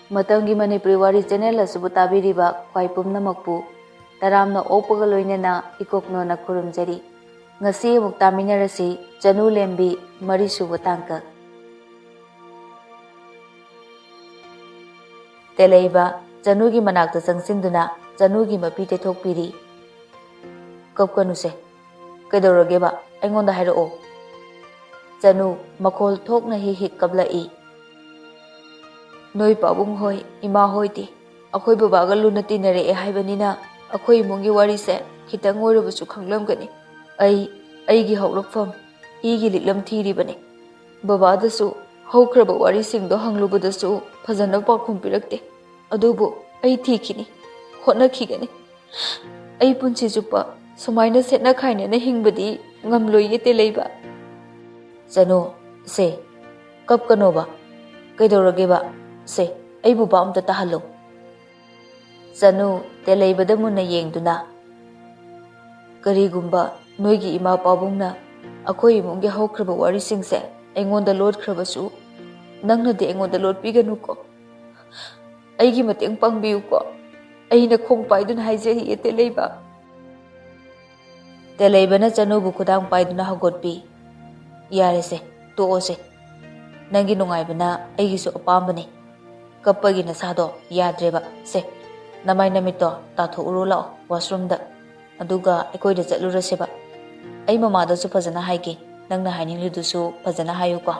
ꯃꯇꯝꯒꯤ ꯃꯅꯤꯄꯨꯔꯤ ꯋꯥꯔꯤ ꯆꯦꯅꯦꯜ ꯑꯁꯤꯕꯨ ꯇꯥꯕꯤꯔꯤꯕ ꯈ꯭ꯋꯥꯏ ꯄꯨꯝꯅꯃꯛꯄꯨ ꯇꯔꯥꯝꯅ ꯑꯣꯛꯄꯒ ꯂꯣꯏꯅꯅ ꯏꯀꯣꯛꯅꯣꯅ ꯈꯨꯔꯨꯝꯖꯔꯤ꯫ ꯉꯁꯤ ꯑꯃꯨꯛ ꯇꯥꯃꯤꯟꯅꯔꯁꯤ ꯆꯅꯨ ꯂꯦꯝꯕꯤ ꯃꯔꯤꯁꯨꯕ ꯇꯥꯡꯀꯛ꯫ ꯇꯦꯂꯩꯕ ꯆꯅꯨꯒꯤ ꯃꯅꯥꯛꯇ ꯆꯪꯁꯤꯟꯗꯨꯅ ꯆꯅꯨꯒꯤ ꯃꯄꯤ ꯇꯩꯊꯣꯛꯄꯤꯔꯤ꯫ ꯀꯞꯀꯅꯨꯁꯦ, ꯀꯩꯗꯧꯔꯒꯦꯕ? ꯑꯩꯉꯣꯟꯗ ꯍꯥꯏꯔꯛꯑꯣ꯫ ꯆꯅꯨ ꯃꯈꯣꯜ ꯊꯣꯛꯅ ꯍꯤꯛ ꯍꯤꯛ ꯀꯞꯂꯛꯏ꯫ ꯅꯣꯏ ꯄꯥꯕꯨꯡ ꯍꯣꯏ, ꯏꯃꯥ ꯍꯣꯏꯗꯤ ꯑꯩꯈꯣꯏ ꯕꯕꯥꯒ ꯂꯨꯅ ꯇꯤꯟꯅꯔꯛꯑꯦ ꯍꯥꯏꯕꯅꯤꯅ ꯑꯩꯈꯣꯏ ꯏꯃꯨꯡꯒꯤ ꯋꯥꯔꯤꯁꯦ ꯈꯤꯇꯪ ꯑꯣꯏꯔꯕꯁꯨ ꯈꯪꯂꯝꯒꯅꯤ꯫ ꯑꯩꯒꯤ ꯍꯧꯔꯛꯐꯝ ꯏꯒꯤ ꯂꯤꯛꯂꯝ ꯊꯤꯔꯤꯕꯅꯤ꯫ ꯕꯕꯥꯗꯁꯨ ꯍꯧꯈ꯭ꯔꯕ ꯋꯥꯔꯤꯁꯤꯡꯗꯣ ꯍꯪꯂꯨꯕꯗꯁꯨ ꯐꯖꯅ ꯄꯥꯎꯈꯨꯝ ꯄꯤꯔꯛꯇꯦ꯫ ꯑꯗꯨꯕꯨ ꯑꯩ ꯊꯤꯈꯤꯅꯤ, ꯍꯣꯠꯅꯈꯤꯒꯅꯤ꯫ ꯑꯩ ꯄꯨꯟꯁꯤ ꯆꯨꯞꯄ ꯁꯨꯃꯥꯏꯅ ꯁꯦꯠꯅ ꯈꯥꯏꯅꯅ ꯍꯤꯡꯕꯗꯤ ꯉꯝꯂꯣꯏꯌꯦ ꯇꯦꯂꯩꯕ꯫ ꯆꯅꯨ, ꯁꯦ ꯀꯞꯀꯅꯣꯕ, ꯀꯩꯗꯧꯔꯒꯦꯕ? ꯁꯦ ꯑꯩꯕꯨ ꯚꯥꯞ ꯑꯝꯇ ꯇꯥꯍꯜꯂꯣ꯫ ꯆꯅꯨ ꯇꯦꯂꯩꯕꯗ ꯃꯨꯟꯅ ꯌꯦꯡꯗꯨꯅ, ꯀꯔꯤꯒꯨꯝꯕ ꯅꯣꯏꯒꯤ ꯏꯃꯥ ꯄꯥꯕꯨꯡꯅ ꯑꯩꯈꯣꯏ ꯏꯃꯨꯡꯒꯤ ꯍꯧꯈ꯭ꯔꯕ ꯋꯥꯔꯤꯁꯤꯡꯁꯦ ꯑꯩꯉꯣꯟꯗ ꯂꯣꯠꯈ꯭ꯔꯕꯁꯨ ꯅꯪꯅꯗꯤ ꯑꯩꯉꯣꯟꯗ ꯂꯣꯠꯄꯤꯒꯅꯨꯀꯣ꯫ ꯑꯩꯒꯤ ꯃꯇꯦꯡ ꯄꯥꯡꯕꯤꯌꯨꯀꯣ꯫ ꯑꯩꯅ ꯈꯣꯡ ꯄꯥꯏꯗꯨꯅ ꯍꯥꯏꯖꯔꯤꯌꯦ ꯇꯦꯂꯩꯕ꯫ ꯇꯦꯂꯩꯕꯅ ꯆꯅꯨꯕꯨ ꯈꯨꯗꯥꯡ ꯄꯥꯏꯗꯨꯅ ꯍꯧꯒꯠꯄꯤ꯫ ꯌꯥꯔꯦꯁꯦ, ꯇꯣꯛꯑꯣꯁꯦ꯫ ꯅꯪꯒꯤ ꯅꯨꯡꯉꯥꯏꯕꯅ ꯑꯩꯒꯤꯁꯨ ꯑꯄꯥꯝꯕꯅꯤ꯫ ꯀꯞꯄꯒꯤ ꯅꯁꯥꯗꯣ ꯌꯥꯗ꯭ꯔꯦꯕ꯫ ꯁꯦ ꯅꯃꯥꯏ ꯅꯃꯤꯠꯇꯣ ꯇꯥꯊꯣꯛꯎꯔꯣ ꯂꯥꯛꯑꯣ ꯋꯥꯁꯔꯨꯝꯗ, ꯑꯗꯨꯒ ꯑꯩꯈꯣꯏꯗ ꯆꯠꯂꯨꯔꯁꯦꯕ꯫ ꯑꯩ ꯃꯃꯥꯗꯁꯨ ꯐꯖꯅ ꯍꯥꯏꯒꯦ, ꯅꯪꯅ ꯍꯥꯏꯅꯤꯡꯂꯤꯗꯨꯁꯨ ꯐꯖꯅ ꯍꯥꯏꯌꯨꯀꯣ꯫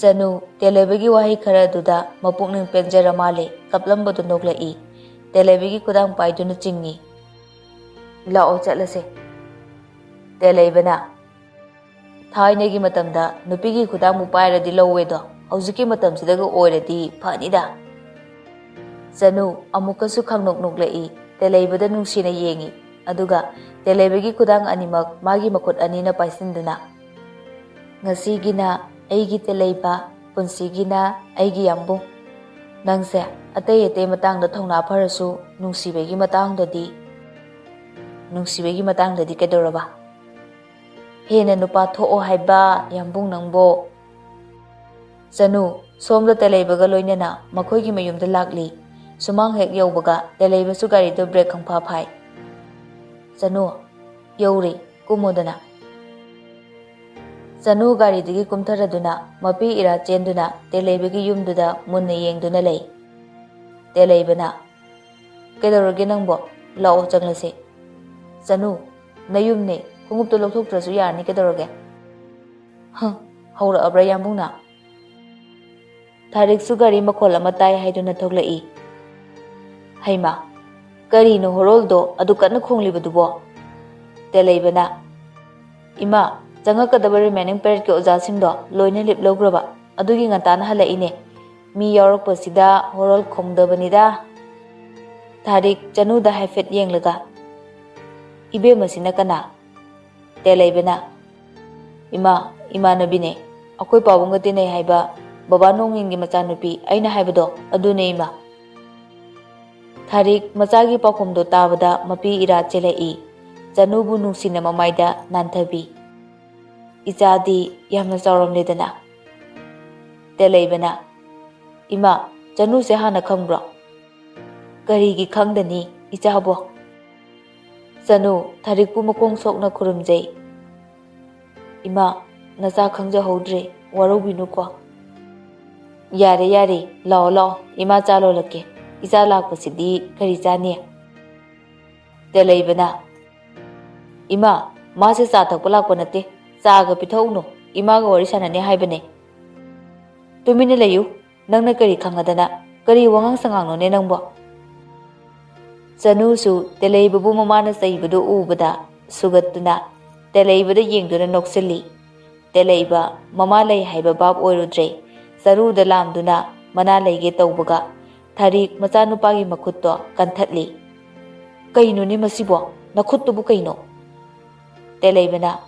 ꯆꯅꯨ ꯇꯦꯂꯩꯕꯒꯤ ꯋꯥꯍꯩ ꯈꯔ ꯑꯗꯨꯗ ꯃꯄꯨꯛꯅꯤꯡ ꯄꯦꯟꯖꯔ ꯃꯥꯜꯂꯦ ꯀꯞꯂꯝꯕꯗꯨ ꯅꯣꯛꯂꯛꯏ꯫ ꯇꯦꯂꯩꯕꯒꯤ ꯈꯨꯗꯥꯡ ꯄꯥꯏꯗꯨꯅ ꯆꯤꯡꯉꯤ꯫ ꯂꯥꯛꯑꯣ ꯆꯠꯂꯁꯦ꯫ ꯇꯦꯂꯩꯕꯅ, ꯊꯥꯏꯅꯒꯤ ꯃꯇꯝꯗ ꯅꯨꯄꯤꯒꯤ ꯈꯨꯗꯥꯡꯕꯨ ꯄꯥꯏꯔꯗꯤ ꯂꯧꯋꯦꯗꯣ ꯍꯧꯖꯤꯛꯀꯤ ꯃꯇꯝꯁꯤꯗꯒ ꯑꯣꯏꯔꯗꯤ ꯐꯅꯤꯗ꯫ ꯆꯅꯨ ꯑꯃꯨꯛꯀꯁꯨ ꯈꯪꯅꯣꯛ ꯅꯣꯛꯂꯛꯏ꯫ ꯇꯦꯂꯩꯕꯗ ꯅꯨꯡꯁꯤꯅ ꯌꯦꯡꯉꯤ, ꯑꯗꯨꯒ ꯇꯦꯂꯩꯕꯒꯤ ꯈꯨꯗꯥꯡ ꯑꯅꯤꯃꯛ ꯃꯥꯒꯤ ꯃꯈꯨꯠ ꯑꯅꯤꯅ ꯄꯥꯏꯁꯤꯟꯗꯨꯅ, ꯉꯁꯤꯒꯤꯅ ꯑꯩꯒꯤ ꯇꯦꯂꯩꯕ, ꯄꯨꯟꯁꯤꯒꯤꯅ ꯑꯩꯒꯤ ꯌꯥꯝꯕꯨꯡ꯫ ꯅꯪꯁꯦ ꯑꯇꯩ ꯃꯇꯥꯡꯗ ꯊꯧꯅꯥ ꯐꯔꯁꯨ ꯅꯨꯡꯁꯤꯕꯒꯤ ꯃꯇꯥꯡꯗꯗꯤ ꯀꯩꯗꯧꯔꯕ? ꯍꯦꯟꯅ ꯅꯨꯄꯥ ꯊꯣꯛꯑꯣ ꯍꯥꯏꯕ ꯌꯥꯝꯕꯨꯡ ꯅꯪꯕꯣ꯫ ꯆꯅꯨ ꯁꯣꯝꯗ ꯇꯦꯂꯩꯕꯒ ꯂꯣꯏꯅꯅ ꯃꯈꯣꯏꯒꯤ ꯃꯌꯨꯝꯗ ꯂꯥꯛꯂꯤ꯫ ꯁꯨꯃꯥꯡ ꯍꯦꯛ ꯌꯧꯕꯒ ꯇꯦꯂꯩꯕꯁꯨ ꯒꯥꯔꯤꯗꯣ ꯕ꯭ꯔꯦꯛ ꯈꯪꯐꯥ ꯐꯥꯏ꯫ ꯆꯅꯨ, ꯌꯧꯔꯦ, ꯀꯨꯝꯃꯣꯗꯅ꯫ ꯆꯅꯨ ꯒꯥꯔꯤꯗꯒꯤ ꯀꯨꯝꯊꯔꯗꯨꯅ ꯃꯄꯤ ꯏꯔꯥ ꯆꯦꯟꯗꯨꯅ ꯇꯦꯂꯩꯕꯒꯤ ꯌꯨꯝꯗꯨꯗ ꯃꯨꯟꯅ ꯌꯦꯡꯗꯨꯅ ꯂꯩ꯫ ꯇꯦꯂꯩꯕꯅ, ꯀꯩꯗꯧꯔꯒꯦ ꯅꯪꯕꯣ? ꯂꯥꯛꯑꯣ ꯆꯪꯂꯁꯦ꯫ ꯆꯅꯨ, ꯅꯌꯨꯝꯅꯦ, ꯈꯣꯡꯎꯞꯇꯣ ꯂꯧꯊꯣꯛꯇ꯭ꯔꯁꯨ ꯌꯥꯔꯅꯤ, ꯀꯩꯗꯧꯔꯒꯦ? ꯍꯧꯔꯛꯑꯕ꯭ꯔꯥ ꯌꯥꯝꯕꯨꯡꯅ? ꯊꯥꯔꯤꯛꯁꯨ ꯒꯥꯔꯤ ꯃꯈꯣꯜ ꯑꯃ ꯇꯥꯏ ꯍꯥꯏꯗꯨꯅ ꯊꯣꯛꯂꯛꯏ꯫ ꯍꯩꯃꯥ, ꯀꯔꯤꯅꯣ ꯍꯣꯔꯣꯜꯗꯣ ꯑꯗꯨ ꯀꯟꯅ ꯈꯣꯡꯂꯤꯕꯗꯨꯕꯣ? ꯇꯦꯂꯩꯕꯅ, ꯏꯃꯥ, ꯆꯪꯉꯛꯀꯗꯕ ꯔꯤꯃꯦꯅꯤꯡ ꯄꯦꯔꯦꯠꯀꯤ ꯑꯣꯖꯥꯁꯤꯡꯗꯣ ꯂꯣꯏꯅ ꯂꯤꯞ ꯂꯧꯈ꯭ꯔꯕ, ꯑꯗꯨꯒꯤ ꯉꯟꯇꯥꯅ ꯍꯜꯂꯛꯏꯅꯦ꯫ ꯃꯤ ꯌꯥꯎꯔꯛꯄꯁꯤꯗ ꯍꯣꯔꯣꯜ ꯈꯣꯡꯗꯕꯅꯤꯗ꯫ ꯊꯥꯔꯤꯛ ꯆꯅꯨꯗ ꯍꯥꯏꯐꯦꯠ ꯌꯦꯡꯂꯒ, ꯏꯕꯦꯝꯃꯁꯤꯅ ꯀꯅꯥ? ꯇꯦꯂꯩꯕꯅ, ꯏꯃꯥ, ꯏꯃꯥꯟꯅꯕꯤꯅꯦ, ꯑꯩꯈꯣই ꯄꯥꯕꯨꯡꯒ ꯇꯤꯟꯅꯩ ꯍꯥꯏꯕ ꯕꯕꯥ ꯅꯣꯡꯏꯟꯒꯤ ꯃꯆꯥꯅꯨꯄꯤ ꯑꯩꯅ ꯍꯥꯏꯕꯗꯣ ꯑꯗꯨꯅꯦ ꯏꯃꯥ꯫ ꯊꯥꯔꯤꯛ ꯃꯆꯥꯒꯤ ꯄꯥꯎꯈꯨꯝꯗꯣ ꯇꯥꯕꯗ ꯃꯄꯤ ꯏꯔꯥ ꯆꯦꯜꯂꯛꯏ꯫ ꯆꯅꯨꯕꯨ ꯅꯨꯡꯁꯤꯅ ꯃꯃꯥꯏꯗ ꯅꯥꯟꯊꯕꯤ꯫ ꯏꯆꯥꯗꯤ ꯌꯥꯝꯅ ꯆꯥꯎꯔꯝꯂꯦꯗꯅ꯫ ꯇꯦꯂꯩꯕꯅ, ꯏꯃꯥ, ꯆꯅꯨꯁꯦ ꯍꯥꯟꯅ ꯈꯪꯕ꯭ꯔꯣ? ꯀꯔꯤꯒꯤ ꯈꯪꯗꯅꯤ ꯏꯆꯥꯕꯣ꯫ ꯆꯅꯨ ꯊꯥꯔꯤꯛꯄꯨ ꯃꯈꯣꯡ ꯁꯣꯛꯅ ꯈꯨꯔꯨꯝꯖꯩ꯫ ꯏꯃꯥ, ꯅꯆꯥ ꯈꯪꯖꯍꯧꯗ꯭ꯔꯦ, ꯋꯥꯔꯧꯕꯤꯅꯨꯀꯣ꯫ ꯌꯥꯔꯦ, ꯂꯥꯛꯑꯣ, ꯏꯃꯥ ꯆꯥ ꯂꯣꯜꯂꯛꯀꯦ꯫ ꯏꯆꯥ ꯂꯥꯛꯄꯁꯤꯗꯤ ꯀꯔꯤ ꯆꯥꯅꯤ? ꯇꯦꯂꯩꯕꯅ, ꯏꯃꯥ, ꯃꯥꯁꯦ ꯆꯥ ꯊꯛꯄ ꯂꯥꯛꯄ ꯅꯠꯇꯦ, ꯆꯥꯒ ꯄꯤꯊꯛꯎꯅꯨ, ꯏꯃꯥꯒ ꯋꯥꯔꯤ ꯁꯥꯟꯅꯅꯤ ꯍꯥꯏꯕꯅꯦ꯫ ꯇꯨꯃꯤꯟꯅ ꯂꯩꯌꯨ, ꯅꯪꯅ ꯀꯔꯤ ꯈꯪꯉꯗꯅ, ꯀꯔꯤ ꯋꯥꯉꯥꯡ ꯁꯉꯥꯡꯅꯣꯅꯦ ꯅꯪꯕꯣ? ꯆꯅꯨꯁꯨ ꯇꯦꯂꯩꯕꯕꯨ ꯃꯃꯥꯅ ꯆꯩꯕꯗꯨ ꯎꯕꯗ ꯁꯨꯒꯠꯇꯨꯅ ꯇꯦꯂꯩꯕꯗ ꯌꯦꯡꯗꯨꯅ ꯅꯣꯛꯁꯤꯜꯂꯤ꯫ ꯇꯦꯂꯩꯕ ꯃꯃꯥ ꯂꯩ ꯍꯥꯏꯕ ꯚꯥꯞ ꯑꯣꯏꯔꯨꯗ꯭ꯔꯦ꯫ ꯆꯔꯨꯗ ꯂꯥꯝꯗꯨꯅ ꯃꯅꯥ ꯂꯩꯒꯦ ꯇꯧꯕꯒ ꯊꯥꯔꯤꯛ ꯃꯆꯥꯅꯨꯄꯥꯒꯤ ꯃꯈꯨꯠꯇꯣ ꯀꯟꯊꯠꯂꯤ꯫ ꯀꯩꯅꯣꯅꯦ ꯃꯁꯤꯕꯣ, ꯅꯈꯨꯠꯇꯨꯕꯨ ꯀꯩꯅꯣ? ꯇꯦꯂꯩꯕꯅ,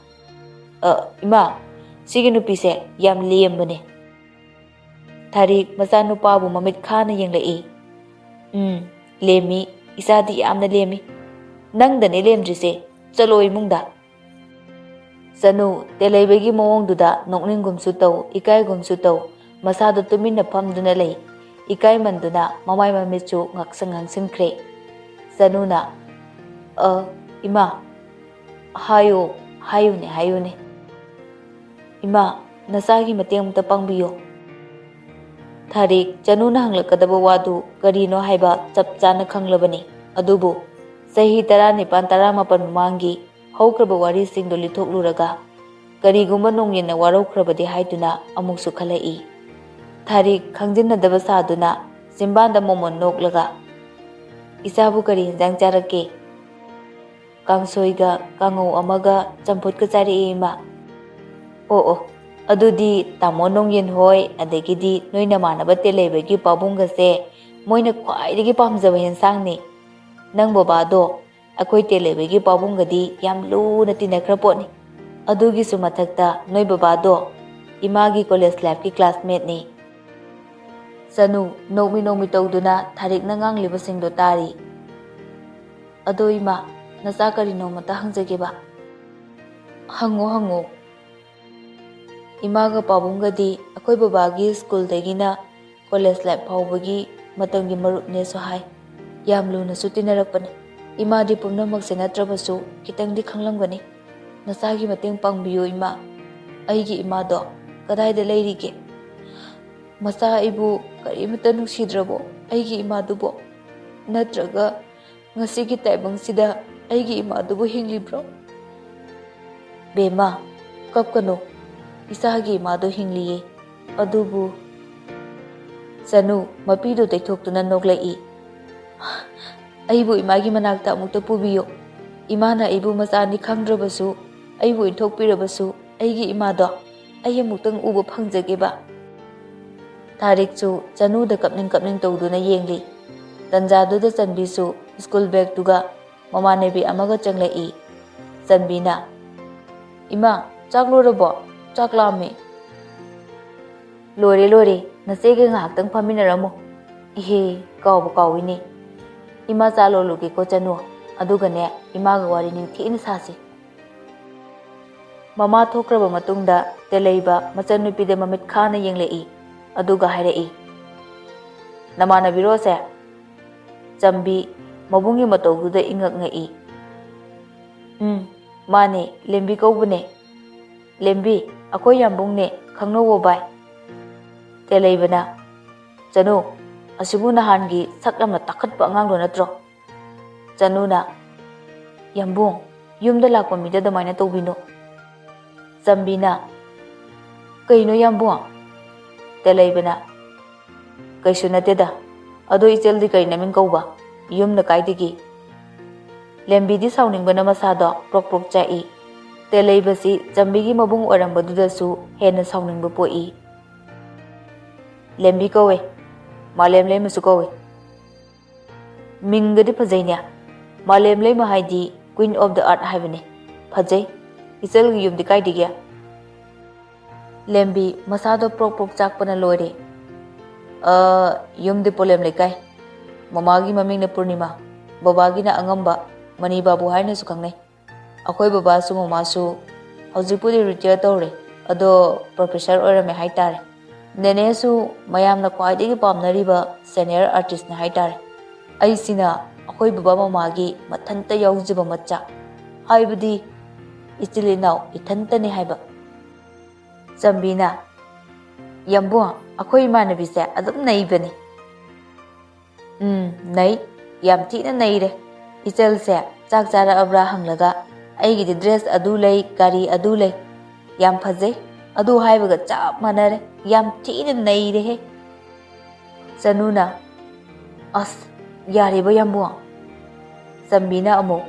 ꯏꯃꯥ, ꯁꯤꯒꯤ ꯅꯨꯄꯤꯁꯦ ꯌꯥꯝ ꯂꯦꯝꯕꯅꯦ꯫ ꯊꯥꯔꯤꯛ ꯃꯆꯥꯅꯨꯄꯥꯕꯨ ꯃꯃꯤꯠ ꯈꯥꯅ ꯌꯦꯡꯂꯛꯏ꯫ ꯂꯦꯝꯃꯤ, ꯏꯆꯥꯗꯤ ꯌꯥꯝꯅ ꯂꯦꯝꯃꯤ꯫ ꯅꯪꯗꯅꯦ ꯂꯦꯝꯗ꯭ꯔꯤꯁꯦ, ꯆꯠꯂꯣ ꯏꯃꯨꯡꯗ꯫ ꯆꯅꯨ ꯇꯦꯂꯩꯕꯒꯤ ꯃꯑꯣꯡꯗꯨꯗ ꯅꯣꯛꯅꯤꯡꯒꯨꯝꯁꯨ ꯇꯧ, ꯏꯀꯥꯏꯒꯨꯝꯁꯨ ꯇꯧ, ꯃꯁꯥꯗꯣ ꯇꯨꯃꯤꯟꯅ ꯐꯝꯗꯨꯅ ꯂꯩ꯫ ꯏꯀꯥꯏꯃꯟꯗꯨꯅ ꯃꯃꯥꯏ ꯃꯃꯤꯠꯁꯨ ꯉꯥꯛꯁꯪ ꯉꯥꯡꯁꯤꯟꯈ꯭ꯔꯦ꯫ ꯆꯅꯨꯅ ꯏꯃꯥ, ꯍꯥꯏꯌꯨꯅꯦ꯫ ꯏꯃꯥ, ꯅꯆꯥꯒꯤ ꯃꯇꯦꯡ ꯑꯃꯨꯛꯇ ꯄꯥꯡꯕꯤꯌꯣ꯫ ꯊꯥꯔꯤꯛ ꯆꯅꯨꯅ ꯍꯪꯂꯛꯀꯗꯕ ꯋꯥꯗꯨ ꯀꯔꯤꯅꯣ ꯍꯥꯏꯕ ꯆꯞ ꯆꯥꯅ ꯈꯪꯂꯕꯅꯤ꯫ ꯑꯗꯨꯕꯨ ꯆꯍꯤ 19-18 ꯃꯃꯥꯡꯒꯤ ꯍꯧꯈ꯭ꯔꯕ ꯋꯥꯔꯤꯁꯤꯡꯗꯨ ꯂꯤꯊꯣꯛꯂꯨꯔꯒ ꯀꯔꯤꯒꯨꯝꯕ ꯅꯣꯡꯌꯦꯟꯅ ꯋꯥꯔꯧꯈ꯭ꯔꯕꯗꯤ ꯍꯥꯏꯗꯨꯅ ꯑꯃꯨꯛꯁꯨ ꯈꯜꯂꯛꯏ꯫ ꯊꯥꯔꯤꯛ ꯈꯪꯖꯤꯟꯅꯗꯕ ꯁꯥꯗꯨꯅ ꯆꯤꯝꯕꯥꯟꯗ ꯃꯣꯃꯣꯟ ꯅꯣꯛꯂꯒ, ꯏꯆꯥꯕꯨ ꯀꯔꯤ ꯍꯦꯟꯖꯥꯡ ꯆꯥꯔꯛꯀꯦ? ꯀꯥꯡꯁꯣꯏꯒ ꯀꯥꯡꯉꯧ ꯑꯃꯒ ꯆꯝꯐꯨꯠꯀ ꯆꯥꯔꯛꯑꯦ ꯏꯃꯥ꯫ ꯑꯣ, ꯑꯗꯨꯗꯤ ꯇꯥꯃꯣ ꯅꯣꯡꯌꯦꯟ ꯍꯣꯏ ꯑꯗꯒꯤꯗꯤ ꯅꯣꯏ ꯅꯃꯥꯟꯅꯕ ꯇꯦꯂꯩꯕꯒꯤ ꯄꯥꯕꯨꯡꯒꯁꯦ ꯃꯣꯏꯅ ꯈ꯭ꯋꯥꯏꯗꯒꯤ ꯄꯥꯝꯖꯕ ꯍꯦꯟꯁꯥꯡꯅꯤ꯫ ꯅꯪ ꯕꯕꯥꯗꯣ ꯑꯩꯈꯣꯏ ꯇꯦꯂꯩꯕꯒꯤ ꯄꯥꯕꯨꯡꯒꯗꯤ ꯌꯥꯝ ꯂꯨꯅ ꯇꯤꯟꯅꯈ꯭ꯔ ꯄꯣꯠꯅꯤ꯫ ꯑꯗꯨꯒꯤꯁꯨ ꯃꯊꯛꯇ ꯅꯣꯏ ꯕꯕꯥꯗꯣ ꯏꯃꯥꯒꯤ ꯀꯣꯂꯦꯖ ꯂꯥꯏꯐꯀꯤ ꯀ꯭ꯂꯥꯁꯃꯦꯠꯅꯤ꯫ ꯆꯅꯨ ꯅꯣꯛꯃꯤ ꯇꯧꯗꯨꯅ ꯊꯥꯔꯤꯛꯅ ꯉꯥꯡꯂꯤꯕꯁꯤꯡꯗꯣ ꯇꯥꯔꯤ꯫ ꯑꯗꯣ ꯏꯃꯥ, ꯅꯆꯥ ꯀꯔꯤꯅꯣꯃꯇ ꯍꯪꯖꯒꯦꯕ? ꯍꯪꯉꯣ꯫ ꯏꯃꯥꯒ ꯄꯥꯕꯨꯡꯒꯗꯤ ꯑꯩꯈꯣꯏ ꯕꯕꯥꯒꯤ ꯁ꯭ꯀꯨꯜꯗꯒꯤꯅ ꯀꯣꯂꯦꯖ ꯂꯥꯏꯐ ꯐꯥꯎꯕꯒꯤ ꯃꯇꯝꯒꯤ ꯃꯔꯨꯞꯅꯦꯁꯨ ꯍꯥꯏ꯫ ꯌꯥꯝ ꯂꯨꯅꯁꯨ ꯇꯤꯟꯅꯔꯛꯄꯅꯤ꯫ ꯏꯃꯥꯗꯤ ꯄꯨꯝꯅꯃꯛꯁꯦ ꯅꯠꯇ꯭ꯔꯕꯁꯨ ꯈꯤꯇꯪꯗꯤ ꯈꯪꯂꯝꯒꯅꯤ꯫ ꯅꯆꯥꯒꯤ ꯃꯇꯦꯡ ꯄꯥꯡꯕꯤꯌꯨ ꯏꯃꯥ꯫ ꯑꯩꯒꯤ ꯏꯃꯥꯗꯣ ꯀꯗꯥꯏꯗ ꯂꯩꯔꯤꯒꯦ? ꯃꯆꯥ ꯑꯩꯕꯨ ꯀꯔꯤꯃꯠꯇ ꯅꯨꯡꯁꯤꯗ꯭ꯔꯕꯣ ꯑꯩꯒꯤ ꯏꯃꯥꯗꯨꯕꯣ? ꯅꯠꯇ꯭ꯔꯒ ꯉꯁꯤꯒꯤ ꯇꯥꯏꯕꯪꯁꯤꯗ ꯑꯩꯒꯤ ꯏꯃꯥꯗꯨꯕꯨ ꯍꯤꯡꯂꯤꯕ꯭ꯔꯣ? ꯕꯦꯝꯃ, ꯀꯞꯀꯅꯨ꯫ ꯏꯆꯥꯒꯤ ꯏꯃꯥꯗꯣ ꯍꯤꯡꯂꯤꯌꯦ꯫ ꯑꯗꯨꯕꯨ ꯆꯅꯨ ꯃꯄꯤꯗꯨ ꯇꯩꯊꯣꯛꯇꯨꯅ ꯅꯣꯛꯂꯛꯏ꯫ ꯑꯩꯕꯨ ꯏꯃꯥꯒꯤ ꯃꯅꯥꯛꯇ ꯑꯃꯨꯛꯇ ꯄꯨꯕꯤꯌꯨ꯫ ꯏꯃꯥꯅ ꯑꯩꯕꯨ ꯃꯆꯥꯅꯤ ꯈꯪꯗ꯭ꯔꯕꯁꯨ, ꯑꯩꯕꯨ ꯏꯟꯊꯣꯛꯄꯤꯔꯕꯁꯨ ꯑꯩꯒꯤ ꯏꯃꯥꯗꯣ ꯑꯩ ꯑꯃꯨꯛꯇꯪ ꯎꯕ ꯐꯪꯖꯒꯦꯕ꯫ ꯊꯥꯔꯤꯛꯁꯨ ꯆꯅꯨꯗ ꯀꯞꯅꯤꯡ ꯇꯧꯗꯨꯅ ꯌꯦꯡꯂꯤ꯫ ꯇꯟꯖꯥꯗꯨꯗ ꯆꯟꯕꯤꯁꯨ ꯁ꯭ꯀꯨꯜ ꯕꯦꯒꯇꯨꯒ ꯃꯃꯥꯟꯅꯕꯤ ꯑꯃꯒ ꯆꯪꯂꯛꯏ꯫ ꯆꯟꯕꯤꯅ, ꯏꯃꯥ, ꯆꯥꯛ ꯂꯣꯏꯔꯕꯣ? ꯆꯥꯛ ꯂꯥꯝꯃꯦ꯫ ꯂꯣꯏꯔꯦ, ꯅꯆꯦꯒ ꯉꯥꯏꯍꯥꯛꯇꯪ ꯐꯝꯃꯤꯟꯅꯔꯝꯃꯣ꯫ ꯏꯍꯦ, ꯀꯥꯎꯕꯨ ꯀꯥꯎꯏꯅꯦ꯫ ꯏꯃꯥ ꯆꯥ ꯂꯣꯜꯂꯨꯒꯦꯀꯣ ꯆꯅꯨ, ꯑꯗꯨꯒꯅꯦ ꯏꯃꯥꯒ ꯋꯥꯔꯤ ꯅꯤꯡꯊꯤꯅ ꯁꯥꯁꯤ꯫ ꯃꯃꯥ ꯊꯣꯛꯈ꯭ꯔꯕ ꯃꯇꯨꯡꯗ ꯇꯦꯂꯩꯕ ꯃꯆꯟꯅꯨꯄꯤꯗ ꯃꯃꯤꯠ ꯈꯥꯅ ꯌꯦꯡꯂꯛꯏ꯫ ꯑꯗꯨꯒ ꯍꯥꯏꯔꯛꯏ, ꯅꯃꯥꯟꯅꯕꯤꯔꯣꯁꯦ? ꯆꯝꯕꯤ ꯃꯕꯨꯡꯒꯤ ꯃꯇꯧꯗꯨꯗ ꯏꯉꯛ ꯉꯛꯏ꯫ ꯃꯥꯅꯦ, ꯂꯦꯝꯕꯤ ꯀꯧꯕꯅꯦ꯫ ꯂꯦꯝꯕꯤ, ꯑꯩꯈꯣꯏ ꯌꯥꯝꯕꯨꯡꯅꯦ, ꯈꯪꯅꯧꯋꯣ ꯚꯥꯏ꯫ ꯇꯦꯂꯩꯕꯅ, ꯆꯅꯨ, ꯑꯁꯤꯕꯨ ꯅꯍꯥꯟꯒꯤ ꯁꯛ ꯌꯥꯝꯅ ꯇꯥꯈꯠꯄ ꯑꯉꯥꯡꯗꯣ ꯅꯠꯇ꯭ꯔꯣ? ꯆꯅꯨꯅ, ꯌꯥꯝꯕꯨꯡ, ꯌꯨꯝꯗ ꯂꯥꯛꯄ ꯃꯤꯗ ꯑꯗꯨꯃꯥꯏꯅ ꯇꯧꯕꯤꯅꯨ꯫ ꯆꯝꯕꯤꯅ, ꯀꯩꯅꯣ ꯌꯥꯝꯕꯨꯡ? ꯇꯦꯂꯩꯕꯅ, ꯀꯩꯁꯨ ꯅꯠꯇꯦꯗ꯫ ꯑꯗꯣ ꯏꯆꯦꯜꯗꯤ ꯀꯔꯤ ꯅꯃꯤꯡ ꯀꯧꯕ? ꯌꯨꯝꯅ ꯀꯥꯏꯗꯒꯤ? ꯂꯦꯝꯕꯤꯗꯤ ꯁꯥꯎꯅꯤꯡꯕꯅ ꯃꯁꯥꯗꯣ ꯄ꯭ꯔꯣꯛ ꯆꯥꯛꯏ꯫ ꯇꯦꯂꯩꯕꯁꯤ ꯆꯝꯕꯤꯒꯤ ꯃꯕꯨꯡ ꯑꯣꯏꯔꯝꯕꯗꯨꯗꯁꯨ ꯍꯦꯟꯅ ꯁꯥꯎꯅꯤꯡꯕ ꯄꯣꯛꯏ꯫ ꯂꯦꯝꯕꯤ ꯀꯧꯋꯦ, ꯃꯥꯂꯦꯝꯂꯩꯃꯁꯨ ꯀꯧꯋꯦ꯫ ꯃꯤꯡꯒꯗꯤ ꯐꯖꯩꯅꯦ꯫ ꯃꯥꯂꯦꯝꯂꯩꯃ ꯍꯥꯏꯗꯤ ꯀ꯭ꯋꯤꯟ ꯑꯣꯐ ꯗ ꯑꯥꯔꯠ ꯍꯥꯏꯕꯅꯤ꯫ ꯐꯖꯩ꯫ ꯏꯆꯦꯜꯒꯤ ꯌꯨꯝꯗꯤ ꯀꯥꯏꯗꯒꯤ? ꯂꯦꯝꯕꯤ ꯃꯁꯥꯗꯣ ꯄ꯭ꯔꯣꯛ ꯆꯥꯛꯄꯅ ꯂꯣꯏꯔꯦ꯫ ꯌꯨꯝꯗꯤ ꯄꯣꯂꯦꯝ ꯂꯩꯀꯥꯏ꯫ ꯃꯃꯥꯒꯤ ꯃꯃꯤꯡꯅ ꯄꯨꯔꯅꯤꯃꯥ, ꯕꯕꯥꯒꯤꯅ ꯑꯉꯝꯕ, ꯃꯅꯤꯕꯥꯕꯨ ꯍꯥꯏꯅꯁꯨ ꯈꯪꯅꯩ꯫ ꯑꯩꯈꯣꯏ ꯕꯕꯥꯁꯨ ꯃꯃꯥꯁꯨ ꯍꯧꯖꯤꯛꯄꯨꯗꯤ ꯔꯤꯇꯤꯌꯔ ꯇꯧꯔꯦ, ꯑꯗꯣ ꯄ꯭ꯔꯣꯐꯦꯁꯔ ꯑꯣꯏꯔꯝꯃꯦ ꯍꯥꯏꯇꯥꯔꯦ꯫ ꯅꯦꯅꯦꯁꯨ ꯃꯌꯥꯝꯅ ꯈ꯭ꯋꯥꯏꯗꯒꯤ ꯄꯥꯝꯅꯔꯤꯕ ꯁꯦꯅꯤꯌꯔ ꯑꯥꯔꯇꯤꯁꯅꯦ ꯍꯥꯏꯇꯥꯔꯦ꯫ ꯑꯩꯁꯤꯅ ꯑꯩꯈꯣꯏ ꯕꯕꯥ ꯃꯃꯥꯒꯤ ꯃꯊꯟꯇ ꯌꯥꯎꯖꯕ ꯃꯆꯥ, ꯍꯥꯏꯕꯗꯤ ꯏꯆꯤꯜ ꯏꯅꯥꯎ ꯏꯊꯟꯇꯅꯤ ꯍꯥꯏꯕ꯫ ꯆꯝꯕꯤꯅ, ꯌꯥꯝꯕꯨꯡ, ꯑꯩꯈꯣꯏ ꯏꯃꯥꯟꯅꯕꯤꯁꯦ ꯑꯗꯨꯝ ꯅꯩꯕꯅꯤ꯫ ꯅꯩ, ꯌꯥꯝ ꯊꯤꯅ ꯅꯩꯔꯦ꯫ ꯏꯆꯜꯁꯦ ꯆꯥꯛ ꯆꯥꯔꯛꯑꯕ꯭ꯔꯥ ꯍꯪꯂꯒ ꯑꯩꯒꯤꯗꯤ ꯗ꯭ꯔꯦꯁ ꯑꯗꯨ ꯂꯩ, ꯒꯥꯔꯤ ꯑꯗꯨ ꯂꯩ, ꯌꯥꯝ ꯐꯖꯩ, ꯑꯗꯨ ꯍꯥꯏꯕꯒ ꯆꯞ ꯃꯥꯟꯅꯔꯦ, ꯌꯥꯝ ꯊꯤꯅ ꯅꯩꯔꯦꯍꯦ꯫ ꯆꯅꯨꯅ, ꯑꯁ, ꯌꯥꯔꯦꯕ ꯌꯥꯝꯕꯨꯡ꯫ ꯆꯝꯕꯤꯅ ꯑꯃꯨꯛ,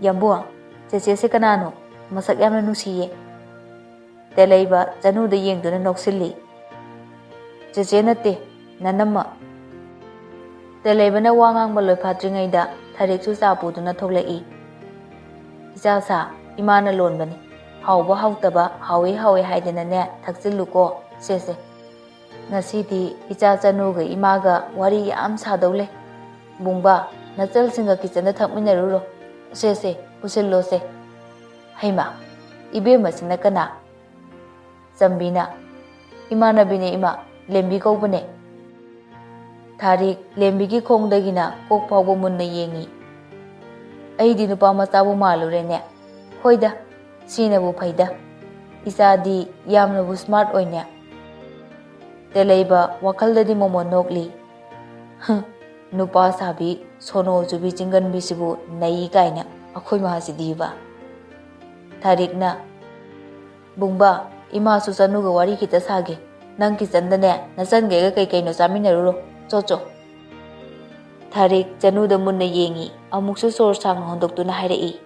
ꯌꯥꯝꯕꯨꯡ, ꯆꯦꯆꯦꯁꯦ ꯀꯅꯥꯅꯣ? ꯃꯁꯛ ꯌꯥꯝꯅ ꯅꯨꯡꯁꯤꯌꯦ꯫ ꯇꯦꯂꯩꯕ ꯆꯅꯨꯗ ꯌꯦꯡꯗꯨꯅ ꯅꯣꯛꯁꯤꯜꯂꯤ꯫ ꯆꯦꯆꯦ ꯅꯠꯇꯦ, ꯅꯅꯝꯃ꯫ ꯇꯦꯂꯩꯕꯅ ꯋꯥ ꯉꯥꯡꯕ ꯂꯣꯏꯐꯥꯠꯇ꯭ꯔꯤꯉꯩꯗ ꯊꯥꯔꯤꯛꯁꯨ ꯆꯥ ꯄꯨꯗꯨꯅ ꯊꯣꯛꯂꯛꯏ꯫ ꯏꯆꯥꯁꯥ, ꯏꯃꯥꯅ ꯂꯣꯟꯕꯅꯤ꯫ ꯍꯥꯎꯕ ꯍꯥꯎꯇꯕ, ꯍꯥꯎꯏ ꯍꯥꯏꯗꯅꯅꯦ ꯊꯛꯆꯤꯜꯂꯨꯀꯣ ꯁꯦꯁꯦ꯫ ꯉꯁꯤꯗꯤ ꯏꯆꯥ ꯆꯅꯨꯒ ꯏꯃꯥꯒ ꯋꯥꯔꯤ ꯌꯥꯝ ꯁꯥꯗꯧ ꯂꯩ꯫ ꯕꯨꯡꯕꯥ, ꯅꯆꯜꯁꯤꯡꯒ ꯀꯤꯆꯟꯗ ꯊꯛꯃꯤꯟꯅꯔꯨꯔꯣ꯫ ꯁꯦ, ꯄꯨꯁꯤꯜꯂꯣꯁꯦ꯫ ꯍꯩꯃꯥ, ꯏꯕꯦꯝꯃꯁꯤꯅ ꯀꯅꯥ? ꯆꯝꯕꯤꯅ, ꯏꯃꯥꯟꯅꯕꯤꯅꯦ ꯏꯃꯥ, ꯂꯦꯝꯕꯤ ꯀꯧꯕꯅꯦ꯫ Tharik ꯂꯦꯝꯕꯤꯒꯤ ꯈꯣꯡꯗꯒꯤꯅ ꯀꯣꯛ ꯐꯥꯎꯕ ꯃꯨꯟꯅ ꯌꯦꯡꯉꯤ. ꯑꯩꯗꯤ ꯅꯨꯄꯥ ꯃꯆꯥꯕꯨ ꯃꯥꯜꯂꯨꯔꯦꯅꯦ. ꯍꯣꯏꯗ, ꯁꯤꯅꯕꯨ ꯐꯩꯗ. ꯏꯆꯥꯗꯤ ꯌꯥꯝꯅꯕꯨ ꯁ꯭ꯃꯥꯔꯠ ꯑꯣꯏꯅꯦ. ꯇꯦꯂꯩꯕ ꯋꯥꯈꯜꯗꯗꯤ ꯃꯣꯃꯣꯟ ꯅꯣꯛꯂꯤ. ꯅꯨꯄꯥ ꯁꯥꯕꯤ ꯁꯣꯅꯣ ꯆꯨꯕꯤ ꯆꯤꯡꯒꯟꯕꯤꯁꯤꯕꯨ ꯅꯩ ꯀꯥꯏꯅ ꯑꯩꯈꯣꯏ ꯃꯥꯁꯤꯗꯤꯕ. ꯊꯥꯔꯤꯛꯅ, ꯕꯨꯡꯕꯥ, ꯏꯃꯥꯁꯨ ꯆꯅꯨꯒ ꯋꯥꯔꯤ ꯈꯤꯇ ꯁꯥꯒꯦ. ꯅꯪ ꯀꯤꯆꯟꯗꯅꯦ ꯅꯆꯟꯒꯩꯒ ꯀꯩꯀꯩꯅꯣ ꯆꯥꯃꯤꯟꯅꯔꯨꯔꯣ. ꯆꯣ. ꯊꯥꯔꯤꯛ ꯆꯅꯨꯗ ꯃꯨꯟꯅ ꯌꯦꯡꯉꯤ. ꯑꯃꯨꯛꯁꯨ ꯁꯣꯔ ꯁꯥꯡꯅ ꯍꯣꯟꯗꯣꯛꯇꯨꯅ ꯍꯥꯏꯔꯛꯏ.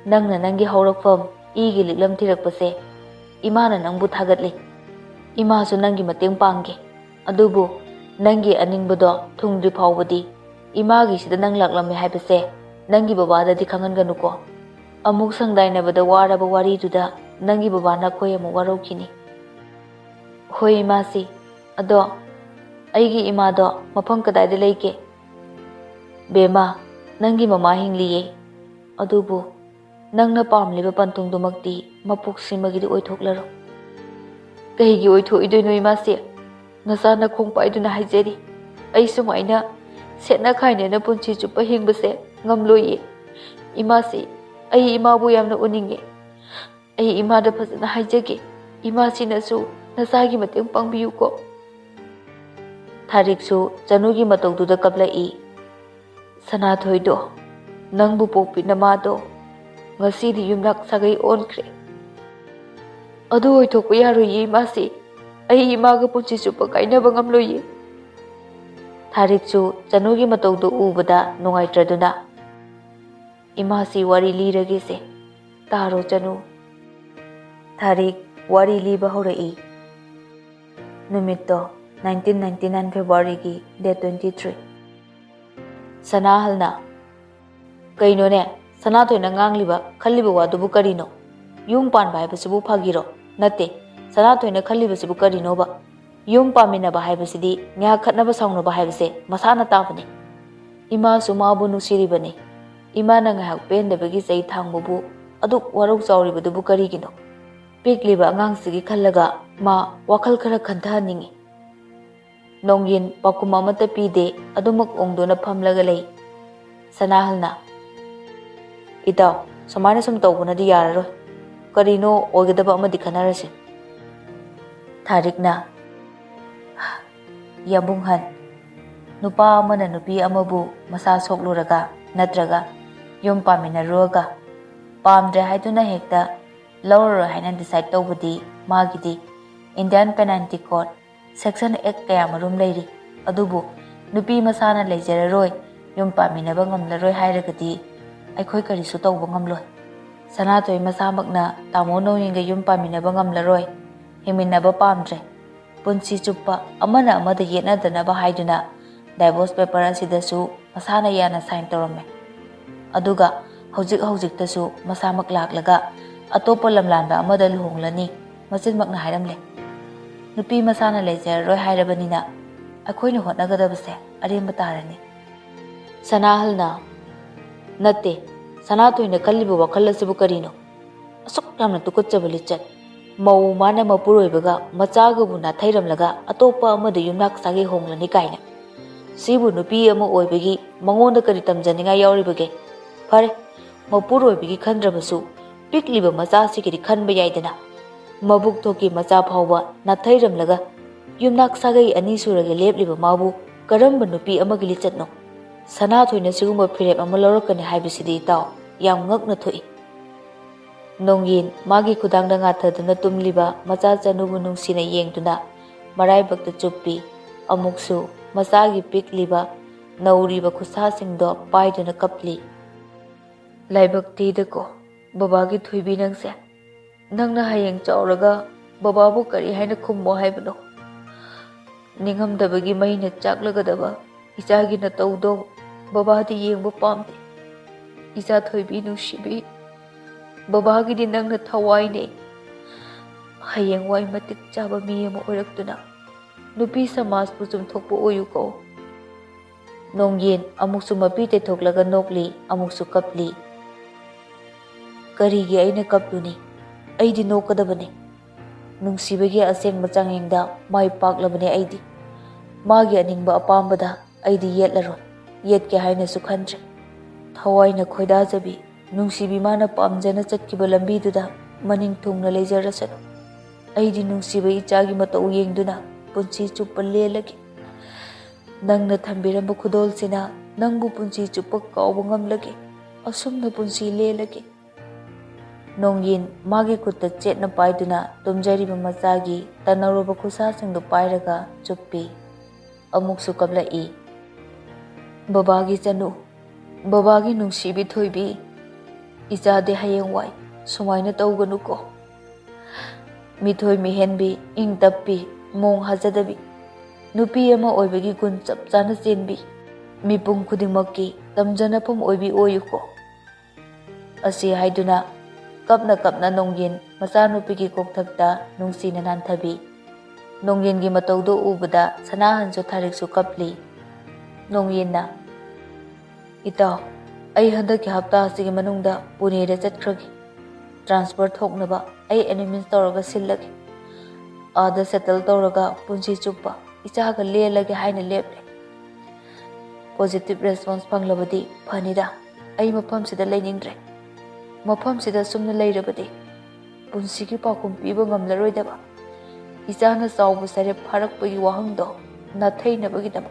ꯅꯪꯅ ꯅꯪꯒꯤ ꯍꯧꯔꯛꯐꯝ ꯏꯒꯤ ꯂꯤꯛꯂꯝ ꯊꯤꯔꯛꯄꯁꯦ ꯏꯃꯥꯅ ꯅꯪꯕꯨ ꯊꯥꯒꯠꯂꯤ. ꯏꯃꯥꯁꯨ ꯅꯪꯒꯤ ꯃꯇꯦꯡ ꯄꯥꯡꯒꯦ. ꯑꯗꯨꯕꯨ ꯅꯪꯒꯤ ꯑꯅꯤꯡꯕꯗꯣ ꯊꯨꯡꯗ꯭ꯔꯤ ꯐꯥꯎꯕꯗꯤ ꯏꯃꯥꯒꯤꯁꯤꯗ ꯅꯪ ꯂꯥꯛꯂꯝꯃꯦ ꯍꯥꯏꯕꯁꯦ ꯅꯪꯒꯤ ꯕꯕꯥꯗꯗꯤ ꯈꯪꯍꯟꯒꯅꯨꯀꯣ. ꯑꯃꯨꯛ ꯁꯪꯗꯥꯏꯅꯕꯗ ꯋꯥꯔꯕ ꯋꯥꯔꯤꯗꯨꯗ ꯅꯪꯒꯤ ꯕꯕꯥꯅ ꯑꯩꯈꯣꯏ ꯑꯃꯨꯛ ꯋꯥꯔꯧꯈꯤꯅꯤ. ꯍꯣꯏ ꯏꯃꯥꯁꯤ. ꯑꯗꯣ ꯑꯩꯒꯤ ꯏꯃꯥꯗꯣ ꯃꯐꯝ ꯀꯗꯥꯏꯗ ꯂꯩꯒꯦ? ꯕꯦꯃꯥ, ꯅꯪꯒꯤ ꯃꯃꯥ ꯍꯤꯡꯂꯤꯌꯦ. ꯑꯗꯨꯕꯨ ꯅꯪꯅ ꯄꯥꯝꯂꯤꯕ ꯄꯟꯊꯨꯡꯗꯨꯃꯛꯇꯤ ꯃꯄꯣꯛꯁꯤꯃꯒꯤꯗꯤ ꯑꯣꯏꯊꯣꯛꯂꯔꯣ. ꯀꯩꯒꯤ ꯑꯣꯏꯊꯣꯛꯏꯗꯣꯏꯅꯣ ꯏꯃꯥꯁꯤ? ꯅꯆꯥ ꯅꯈꯣꯡ ꯄꯥꯏꯗꯨꯅ ꯍꯥꯏꯖꯔꯤ. ꯑꯩ ꯁꯨꯃꯥꯏꯅ ꯁꯦꯠꯅ ꯈꯥꯏꯅꯅ ꯄꯨꯟꯁꯤ ꯆꯨꯞꯄ ꯍꯤꯡꯕꯁꯦ ꯉꯝꯂꯣꯏꯌꯦ. ꯏꯃꯥꯁꯤ, ꯑꯩ ꯏꯃꯥꯕꯨ ꯌꯥꯝꯅ ꯎꯅꯤꯡꯉꯦ. ꯑꯩ ꯏꯃꯥꯗ ꯐꯖꯅ ꯍꯥꯏꯖꯒꯦ. ꯏꯃꯥꯁꯤꯅꯁꯨ ꯅꯆꯥꯒꯤ ꯃꯇꯦꯡ ꯄꯥꯡꯕꯤꯌꯨꯀꯣ. ꯊꯥꯔꯤꯛꯁꯨ ꯆꯅꯨꯒꯤ ꯃꯇꯧꯗꯨꯗ ꯀꯞꯂꯛꯏ. ꯁꯅꯥꯊꯣꯏꯗꯣ, ꯅꯪꯕꯨ ꯄꯣꯛꯄꯤ ꯅꯃꯥꯗꯣ ꯉꯁꯤꯗꯤ ꯌꯨꯝꯂꯛ ꯁꯥꯒꯩ ꯑꯣꯟꯈ꯭ꯔꯦ. ꯑꯗꯨ ꯑꯣꯏꯊꯣꯛꯄ ꯌꯥꯔꯣꯏꯌꯦ ꯏꯃꯥꯁꯤ. ꯑꯩ ꯏꯃꯥꯒ ꯄꯨꯟꯁꯤ ꯆꯨꯞꯄ ꯀꯥꯏꯅꯕ ꯉꯝꯂꯣꯏꯌꯦ. ꯊꯥꯔꯤꯛꯁꯨ ꯆꯅꯨꯒꯤ ꯃꯇꯧꯗꯨ ꯎꯕꯗ ꯅꯨꯡꯉꯥꯏꯇ꯭ꯔꯗꯨꯅ, ꯏꯃꯥꯁꯤ ꯋꯥꯔꯤ ꯂꯤꯔꯒꯦꯁꯦ. ꯇꯥꯔꯣ ꯆꯅꯨ. ꯊꯥꯔꯤꯛ ꯋꯥꯔꯤ ꯂꯤꯕ ꯍꯧꯔꯛꯏ. ꯅꯨꯃꯤꯠꯇꯣ 1999 ꯐꯦꯕ꯭ꯔꯨꯋꯥꯔꯤꯒꯤ ꯗꯦꯠ 23. ꯁꯅꯥꯍꯜꯅ, ꯀꯩꯅꯣꯅꯦ ꯁꯅꯥꯊꯣꯏꯅ ꯉꯥꯡꯂꯤꯕ ꯈꯜꯂꯤꯕ ꯋꯥꯗꯨꯕꯨ ꯀꯔꯤꯅꯣ? ꯌꯨꯝ ꯄꯥꯟꯕ ꯍꯥꯏꯕꯁꯤꯕꯨ ꯐꯥꯒꯤꯔꯣ? ꯅꯠꯇꯦ, ꯁꯅꯥꯊꯣꯏꯅ ꯈꯜꯂꯤꯕꯁꯤꯕꯨ ꯀꯔꯤꯅꯣꯕ? ꯌꯨꯝ ꯄꯥꯟꯃꯤꯟꯅꯕ ꯍꯥꯏꯕꯁꯤꯗꯤ ꯉꯥꯏꯍꯥꯛ ꯈꯠꯅꯕ ꯁꯥꯎꯅꯕ ꯍꯥꯏꯕꯁꯦ ꯃꯁꯥꯅ ꯇꯥꯕꯅꯤ. ꯏꯃꯥꯁꯨ ꯃꯥꯕꯨ ꯅꯨꯡꯁꯤꯔꯤꯕꯅꯤ. ꯏꯃꯥꯅ ꯉꯥꯏꯍꯥꯛ ꯄꯦꯟꯗꯕꯒꯤ ꯆꯩ ꯊꯥꯡꯕꯕꯨ ꯑꯗꯨꯛ ꯋꯥꯔꯧ ꯆꯥꯎꯔꯤꯕꯗꯨꯕꯨ ꯀꯔꯤꯒꯤꯅꯣ? ꯄꯤꯛꯂꯤꯕ ꯑꯉꯥꯡꯁꯤꯒꯤ ꯈꯜꯂꯒ ꯃꯥ ꯋꯥꯈꯜ ꯈꯔ ꯈꯟꯊꯍꯟꯅꯤꯡꯉꯤ. ꯅꯣꯡꯌꯤꯟ ꯄꯥꯎꯈꯨꯝ ꯑꯃꯠꯇ ꯄꯤꯗꯦ ꯑꯗꯨꯃꯛ ꯑꯣꯡꯗꯨꯅ ꯐꯝꯂꯒ ꯂꯩ. ꯁꯅꯥꯍꯜꯅ, ꯏꯇꯥꯎ, ꯁꯨꯃꯥꯏꯅ ꯁꯨꯝ ꯇꯧꯕꯅꯗꯤ ꯌꯥꯔꯔꯣꯏ. ꯀꯔꯤꯅꯣ ꯑꯣꯏꯒꯗꯕ ꯑꯃꯗꯤ ꯈꯟꯅꯔꯁꯤ. ꯊꯥꯔꯤꯛꯅ, ꯌꯥꯝꯕꯨꯡꯍꯟ, ꯅꯨꯄꯥ ꯑꯃꯅ ꯅꯨꯄꯤ ꯑꯃꯕꯨ ꯃꯁꯥ ꯁꯣꯛꯂꯨꯔꯒ ꯅꯠꯇ꯭ꯔꯒ ꯌꯨꯝ ꯄꯥꯟꯃꯤꯟꯅꯔꯨꯔꯒ ꯄꯥꯝꯗ꯭ꯔꯦ ꯍꯥꯏꯗꯨꯅ ꯍꯦꯛꯇ ꯂꯧꯔꯔꯣꯏ ꯍꯥꯏꯅ ꯗꯤꯁꯥꯏꯠ ꯇꯧꯕꯗꯤ ꯃꯥꯒꯤꯗꯤ ꯏꯟꯗꯤꯌꯟ ꯄꯦꯅꯥꯜꯇꯤ ꯀꯣꯗ ꯁꯦꯛꯁꯟ ꯑꯦꯛ ꯀꯌꯥ ꯃꯔꯨꯝ ꯂꯩꯔꯤ. ꯑꯗꯨꯕꯨ ꯅꯨꯄꯤ ꯃꯁꯥꯅ ꯂꯩꯖꯔꯔꯣꯏ, ꯌꯨꯝ ꯄꯥꯟꯃꯤꯟꯅꯕ ꯉꯝꯂꯔꯣꯏ ꯍꯥꯏꯔꯒꯗꯤ ꯑꯩꯈꯣꯏ ꯀꯔꯤꯁꯨ ꯇꯧꯕ ꯉꯝꯂꯣꯏ. ꯁꯅꯥꯊꯣꯏ ꯃꯁꯥꯃꯛꯅ ꯇꯥꯃꯣ ꯅꯣꯡꯌꯤꯟꯒ ꯌꯨꯝ ꯄꯥꯟꯃꯤꯟꯅꯕ ꯉꯝꯂꯔꯣꯏ, ꯍꯤꯡꯃꯤꯟꯅꯕ ꯄꯥꯝꯗ꯭ꯔꯦ, ꯄꯨꯟꯁꯤ ꯆꯨꯞꯄ ꯑꯃꯅ ꯑꯃꯗ ꯌꯦꯠꯅꯗꯅꯕ ꯍꯥꯏꯗꯨꯅ ꯗꯥꯏꯚꯣꯔꯁ ꯄꯦꯄꯔ ꯑꯁꯤꯗꯁꯨ ꯃꯁꯥꯅ ꯌꯥꯅ ꯁꯥꯏꯟ ꯇꯧꯔꯝꯃꯦ. ꯑꯗꯨꯒ ꯍꯧꯖꯤꯛꯇꯁꯨ ꯃꯁꯥꯃꯛ ꯂꯥꯛꯂꯒ ꯑꯇꯣꯞꯄ ꯂꯝꯂꯥꯟꯕ ꯑꯃꯗ ꯂꯨꯍꯣꯡꯂꯅꯤ ꯃꯆꯤꯟꯃꯛꯅ ꯍꯥꯏꯔꯝꯂꯦ. ꯅꯨꯄꯤ ꯃꯁꯥꯅ ꯂꯩꯖꯔꯔꯣꯏ ꯍꯥꯏꯔꯕꯅꯤꯅ ꯑꯩꯈꯣꯏꯅ ꯍꯣꯠꯅꯒꯗꯕꯁꯦ ꯑꯔꯦꯝꯕ ꯇꯥꯔꯅꯤ. ꯁꯅꯥꯍꯜꯅ, ꯅꯠꯇꯦ, ꯁꯅꯥꯊꯣꯏꯅ ꯈꯜꯂꯤꯕ ꯋꯥꯈꯜ ꯑꯁꯤꯕꯨ ꯀꯔꯤꯅꯣ? ꯑꯁꯨꯛ ꯌꯥꯝꯅ ꯇꯨꯀꯠꯆꯕ ꯂꯤꯆꯠ. ꯃꯧ ꯃꯥꯅ ꯃꯄꯨꯔꯣꯏꯕꯒ ꯃꯆꯥꯒꯕꯨ ꯅꯥꯊꯩꯔꯝꯂꯒ ꯑꯇꯣꯞꯄ ꯑꯃꯗ ꯌꯨꯝꯅꯥꯛ ꯁꯥꯒꯩ ꯍꯣꯡꯂꯅꯤ ꯀꯥꯏꯅ. ꯁꯤꯕꯨ ꯅꯨꯄꯤ ꯑꯃ ꯑꯣꯏꯕꯒꯤ ꯃꯉꯣꯟꯗ ꯀꯔꯤ ꯇꯝꯖꯅꯤꯡꯉꯥꯏ ꯌꯥꯎꯔꯤꯕꯒꯦ? ꯐꯔꯦ, ꯃꯄꯨꯔꯣꯏꯕꯒꯤ ꯈꯟꯗ꯭ꯔꯕꯁꯨ ꯄꯤꯛꯂꯤꯕ ꯃꯆꯥꯁꯤꯒꯤꯗꯤ ꯈꯟꯕ ꯌꯥꯏꯗꯅ. ꯃꯕꯨꯛ ꯊꯣꯛꯀꯤ ꯃꯆꯥ ꯐꯥꯎꯕ ꯅꯥꯊꯩꯔꯝꯂꯒ ꯌꯨꯝꯅꯥꯛ ꯁꯥꯒꯩ ꯑꯅꯤ ꯁꯨꯔꯒ ꯂꯦꯞꯂꯤꯕ ꯃꯥꯕꯨ ꯀꯔꯝꯕ ꯅꯨꯄꯤ ꯑꯃꯒꯤ ꯂꯤꯆꯠꯅꯣ? ꯁꯅꯥꯊꯣꯏꯅ ꯁꯤꯒꯨꯝꯕ ꯐꯤꯔꯦꯞ ꯑꯃ ꯂꯧꯔꯛꯀꯅꯤ ꯍꯥꯏꯕꯁꯤꯗꯤ ꯏꯇꯥꯎ ꯌꯥꯝ ꯉꯛꯅ ꯊꯣꯛꯏ. ꯅꯣꯡꯌꯤꯟ ꯃꯥꯒꯤ ꯈꯨꯗꯥꯡꯗ ꯉꯥꯊꯗꯨꯅ ꯇꯨꯝꯂꯤꯕ ꯃꯆꯥ ꯆꯅꯨꯕꯨ ꯅꯨꯡꯁꯤꯅ ꯌꯦꯡꯗꯨꯅ ꯃꯔꯥꯏꯕꯛꯇ ꯆꯨꯞꯄꯤ. ꯑꯃꯨꯛꯁꯨ ꯃꯆꯥꯒꯤ ꯄꯤꯛꯂꯤꯕ ꯅꯧꯔꯤꯕ ꯈꯨꯠꯁꯥꯁꯤꯡꯗꯣ ꯄꯥꯏꯗꯨꯅ ꯀꯞꯂꯤ. ꯂꯥꯏꯕꯛ ꯊꯤꯗꯀꯣ ꯕꯕꯥꯒꯤ ꯊꯣꯏꯕꯤ ꯅꯪꯁꯦ. ꯅꯪꯅ ꯍꯌꯦꯡ ꯆꯥꯎꯔꯒ ꯕꯕꯥꯕꯨ ꯀꯔꯤ ꯍꯥꯏꯅ ꯈꯨꯝꯃꯣ ꯍꯥꯏꯕꯅꯣ? ꯅꯤꯡꯉꯝꯗꯕꯒꯤ ꯃꯩꯅ ꯆꯥꯛꯂꯒꯗꯕ ꯏꯆꯥꯒꯤ ꯅꯇꯧꯗꯣ ꯕꯕꯥꯗꯤ ꯌꯦꯡꯕ ꯄꯥꯝꯗꯦ. ꯏꯆꯥ ꯊꯣꯏꯕꯤ ꯅꯨꯡꯁꯤꯕꯤ, ꯕꯕꯥꯒꯤꯗꯤ ꯅꯪꯅ ꯊꯋꯥꯏꯅꯦ. ꯍꯌꯦꯡꯋꯥꯏ ꯃꯇꯤꯛ ꯆꯥꯕ ꯃꯤ ꯑꯃ ꯑꯣꯏꯔꯛꯇꯨꯅ ꯅꯨꯄꯤ ꯁꯃꯥꯖꯄꯨ ꯆꯨꯝꯊꯣꯛꯄ ꯑꯣꯏꯌꯨꯀꯣ. ꯅꯣꯡꯌꯤꯟ ꯑꯃꯨꯛꯁꯨ ꯃꯄꯤ ꯇꯩꯊꯣꯛꯂꯒ ꯅꯣꯛꯂꯤ, ꯑꯃꯨꯛꯁꯨ ꯀꯞꯂꯤ. ꯀꯔꯤꯒꯤ ꯑꯩꯅ ꯀꯞꯂꯨꯅꯤ? ꯑꯩꯗꯤ ꯅꯣꯛꯀꯗꯕꯅꯤ. ꯅꯨꯡꯁꯤꯕꯒꯤ ꯑꯁꯦꯡꯕ ꯆꯥꯡꯌꯦꯡꯗ ꯃꯥꯏ ꯄꯥꯛꯂꯕꯅꯤ ꯑꯩꯗꯤ. मागी अनिंबा अपाम्बदा अैदी येतलरोय येतके हाइनसु खंद्रे थवाइना खोइदाजबी नुंसीबी माना पामजना चटकिबा लंबीदुदा मनिंग थुंगना लेजरसनु अैदी नुंसीबा इचागी मतौ येंगदुना पुंसी चुप्पा लेलगे नंगना थंबिरंबा खुदोलसिना नंगबु पुंसी चुप्पा काउबा ngamlage असुमना पुंसी लेलगे नोंगिन मागी खुत्ता चेतना पाइदुना तुमजरिबा मचागी तनौरबा खुसासिंगदु पाइरगा चुप्पी अमुकसु कबलाई बाबागी चनु बाबागी नुंसीबी थोइबी इचादे हयेंवाई सुमाइना तौगनुको मिथोइ मिहेनबी इंग तप्पी मोंग हाजदबी नुपी अमा ओइबगी गुण चप चाना चेनबी मिपुंग खुदिंगमक्की तमजनफम ओइबी ओयुको असी हाइदुना कपना कपना नोंगिन मचानुपीगी कोकथक्ता नुंसीना नानथबी नोंगिनगी मतौदो उबदा सनाहनसु थारिकसु कपली नोंगिनना इताव अई हंदकी हप्ता असिगी मनुंगदा पुनेदा चटख्रगी ट्रांसफर थोकनबा अई एनिमेंस तौरगा सिल्लगे आदा सेटल तौरगा पुंसी चुप्पा इचागा लेलगे हाइना लेपले पॉजिटिव रेस्पॉन्स फंगलबदी फनिदा अई मफमसिदा लेनिंग्रे मफमसिदा सुमना लेरबदी पुंसीगी पाकुम पीबा ngamlaroidaba इचाना चाउबु सरे फारकपगी वाहंगदो नाथैनबगीदम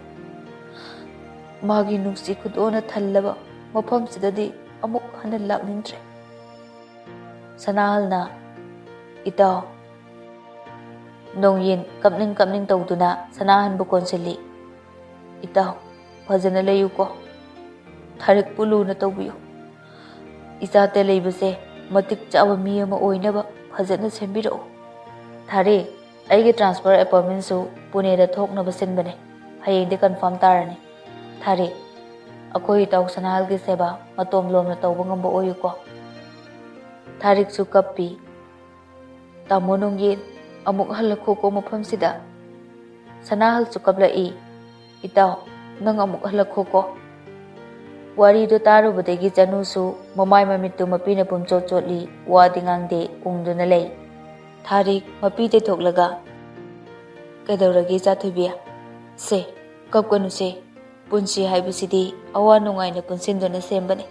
मागी नुंसी खुदोना थल्लबा मफमसिददी अमुक हना लाकनिंद्रे सनाहलना इताव नोंगिन कपनिंग तौदुना सनाहनबु कोनसिली इताव फजना लेयुको थारिक पुलुना तौबियो इचाते लेबसे मतिक चाबा मी अमा ओइनबा फजना सेंबिरो थारे अैगे ट्रांसफर अपॉइंटमेंट सु पुनेदा थोकनबा सिनबने हयेंदे कंफर्म तारने थारे अखोई इताव सनाहलगी सेवा मतोम लोमना तौबा ngamba ओयुको थारिक सु कप्पी तामो नोंगिन अमुक हलखोको मफमसिदा सनाहल सु कबलाई इताव नंग अमुक हलखोको वारीदो तारुबदगी चनुसु ममाय ममित्तु मपीना पुमचो चोटली वादी ngang उंगदुना लई थारिक मपी तेथोकलगा कैदौरगी चाथुबिया से कपकनुसे पुंसी हाइबसिदी अवा नुंगाइना पुंसिनदुना सेमबने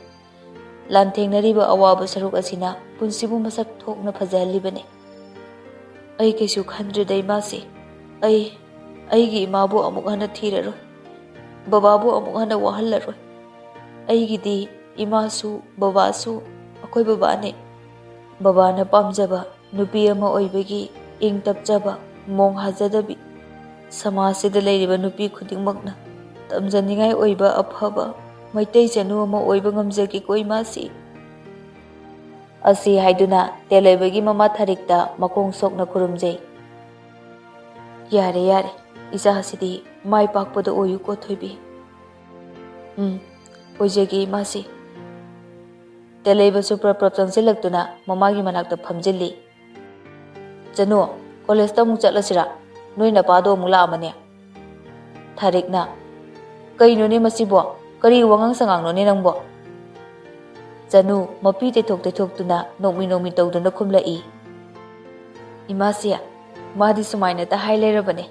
लांथेंगनरिबा अवाबा सरुक असिना पुंसीबु मसक थोकना फजहलिबने अई कैसु खंद्रदै मासे अईगी इमाबु अमुक हना थीररोय बाबाबु अमुक हना वाहल्लरोय अईगिदी इमासु बाबासु अखोय बाबाने बाबाना पामजबा नुपी अमा ओइबगी इंग तपजबा मोंग हाजदबी समाजसिदा लेरिबा नुपी खुदिंगमकना तमजनिंगाय ओइबा अफबा मैतै चनु अमा ओइबा ngamjagi कोई मासी असी हाइदुना तेलैबगी ममा थारिकता मकोंग सोकना खुरुमजै यारे यारे इचा हसिदी माइ पाकपदो ओयुको थोइबी ओइजगी मासी तेलैबसु प्रप्रचन सिलक्तुना ममागी मनाक्ता फमजिल्ली चनु कॉलेजता मुक चटलसिरा नोइ नपादो मुक लामने थारिकना कइनोने मसिबो करी वंगांग संगांगनोने नंगबो चनु मपी तेथोकतुना नोमी तौदुना खुमलाई इमासिया मादी सुमाइना ता हाइ लेरबने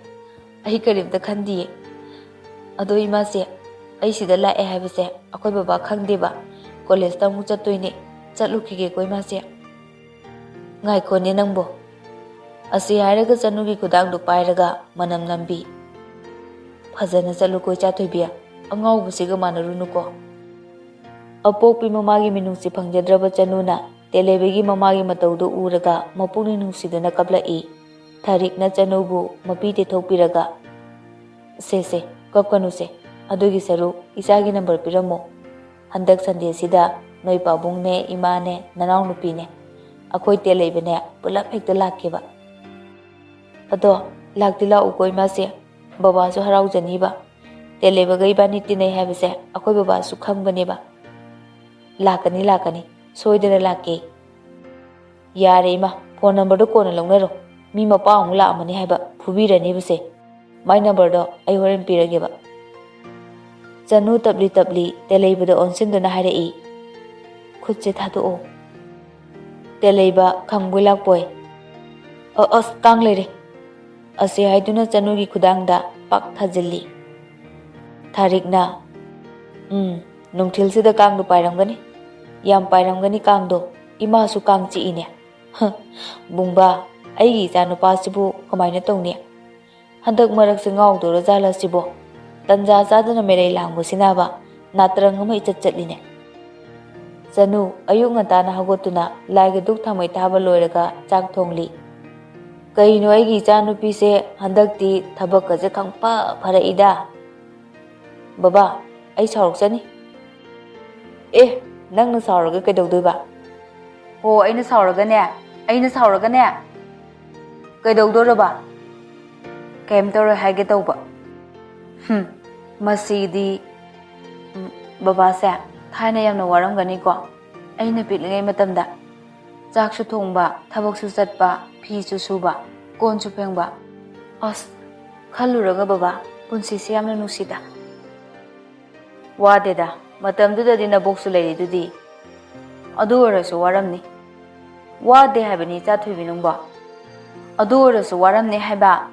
अहि करिमता खंदिये अदो इमासिया अइ सिदा लाए हाइबसे अखोय बाबा खंगदेबा कॉलेजता मु चतोइने चलुखिगे कोइ मासिया ngaikone nangbo asi hairaga chanugi khudang du pairaga manam nambi phajana chalu koi chathoibia angau busiga manarunu ko apokpi mamagi minungsi phangjadraba chanuna telebegi mamagi mataudu uraga mapuni nungsidana kablai tharikna chanubu mapite thokpiraga se kapkanu se adugi saru isagi number piramo handak sande sida noi pabungne imane nanau nupine अखोई तेलेबने pull-up हेक्ता लाकेबा अदो लाक्ति लाउको इमासे बाबासु हराउजनीबा तेलेबगा इबानी तिनै हाबसे अखोई बाबासु खंगबनेबा लाकनी सोइदना लाके यारे इमा phone number दो कोना लौनरो मी मपा अमु लामनी हाबा फुबिरनीबसे माइ नंबर दो अइ होरेन पिरगेबा चनु तबली तेलेबदो ओनसिनदना हाइरई खुदसे थादो तेलैबा खंगबोय लाकपोय अस कांग लेरे असे हाइदुना चनुगी खुदांगदा ꯄꯥꯛ ꯊꯥꯖꯤꯜꯂꯤ꯫ ꯊꯥꯔꯤꯛꯅ ꯅꯨꯡꯊꯤꯜꯁꯤꯗ ꯀꯥꯡꯗꯣ ꯄꯥꯏꯔꯝꯒꯅꯤ, ꯌꯥꯝ ꯄꯥꯏꯔꯝꯒꯅꯤ ꯀꯥꯡꯗꯣ, ꯏꯃꯥꯁꯨ ꯀꯥꯡ ꯆꯤꯛꯏꯅꯦ꯫ ꯕꯨꯡꯕꯥ, ꯑꯩꯒꯤ ꯏꯆꯥ ꯅꯨꯄꯥꯁꯤꯕꯨ ꯀꯃꯥꯏꯅ ꯇꯧꯅꯤ? ꯍꯟꯗꯛ ꯃꯔꯛꯁꯦ ꯉꯥꯎꯗꯣꯔ ꯖꯥꯠꯂ ꯁꯤꯕꯣ? ꯇꯟꯖꯥ ꯆꯥꯗꯅ ꯃꯦꯔꯩ ꯂꯥꯡꯕꯁꯤꯅꯕ ꯅꯥꯇ꯭ꯔꯪ ꯑꯃ ꯏꯆꯠ ꯆꯠꯂꯤꯅꯦ꯫ ꯆꯅꯨ ꯑꯌꯨꯛ ꯉꯟꯇꯥꯅ ꯍꯧꯒꯠꯇꯨꯅ ꯂꯥꯏꯒ ꯗꯨꯛ ꯊꯥꯎꯃꯩ ꯊꯥꯕ ꯂꯣꯏꯔꯒ ꯆꯥꯛ ꯊꯣꯡꯂꯤ꯫ ꯀꯩꯅꯣ ꯑꯩꯒꯤ ꯏꯆꯥ ꯅꯨꯄꯤꯁꯦ ꯍꯟꯗꯛꯇꯤ ꯊꯕꯛꯀꯁꯦ ꯈꯪꯐ ꯐꯔꯛꯏꯗ꯫ ꯕꯕꯥ, ꯑꯩ ꯁꯥꯎꯔꯛꯆꯅꯤ꯫ ꯅꯪꯅ ꯁꯥꯎꯔꯒ ꯀꯩꯗꯧꯗꯣꯏꯕ? ꯍꯣ, ꯑꯩꯅ ꯁꯥꯎꯔꯒꯅꯦ ꯀꯩꯗꯧꯗꯣꯔꯕ? ꯀꯩꯝ ꯇꯧꯔꯣꯏ ꯍꯥꯏꯒꯦ ꯇꯧꯕ꯫ ꯃꯁꯤꯗꯤ ꯕꯕꯥꯁꯦ ꯊꯥꯏꯅ ꯌꯥꯝꯅ ꯋꯥꯔꯝꯒꯅꯤꯀꯣ? ꯑꯩꯅ ꯄꯤꯛꯂꯤꯉꯩ ꯃꯇꯝꯗ ꯆꯥꯛꯁꯨ ꯊꯣꯡꯕ, ꯊꯕꯛꯁꯨ ꯆꯠꯄ, ꯐꯤꯁꯨ ꯁꯨꯕ, ꯀꯣꯟꯁꯨ ꯐꯦꯡꯕ꯫ ꯑꯁ, ꯈꯜꯂꯨꯔꯒ ꯕꯕꯥ, ꯄꯨꯟꯁꯤꯁꯦ ꯌꯥꯝꯅ ꯅꯨꯡꯁꯤꯗ꯫ ꯋꯥꯗꯦꯗ, ꯃꯇꯝꯗꯨꯗꯗꯤ ꯅꯕꯣꯛꯁꯨ ꯂꯩꯔꯤꯗꯨꯗꯤ꯫ ꯑꯗꯨ ꯑꯣꯏꯔꯁꯨ ꯋꯥꯔꯝꯅꯤ꯫ ꯋꯥꯗꯦ ꯍꯥꯏꯕꯅꯤ ꯏꯆꯥ ꯊꯣꯏꯕꯤ ꯅꯪꯕꯣ꯫ ꯑꯗꯨ ꯑꯣꯏꯔꯁꯨ ꯋꯥꯔꯝꯅꯤ ꯍꯥꯏꯕ꯫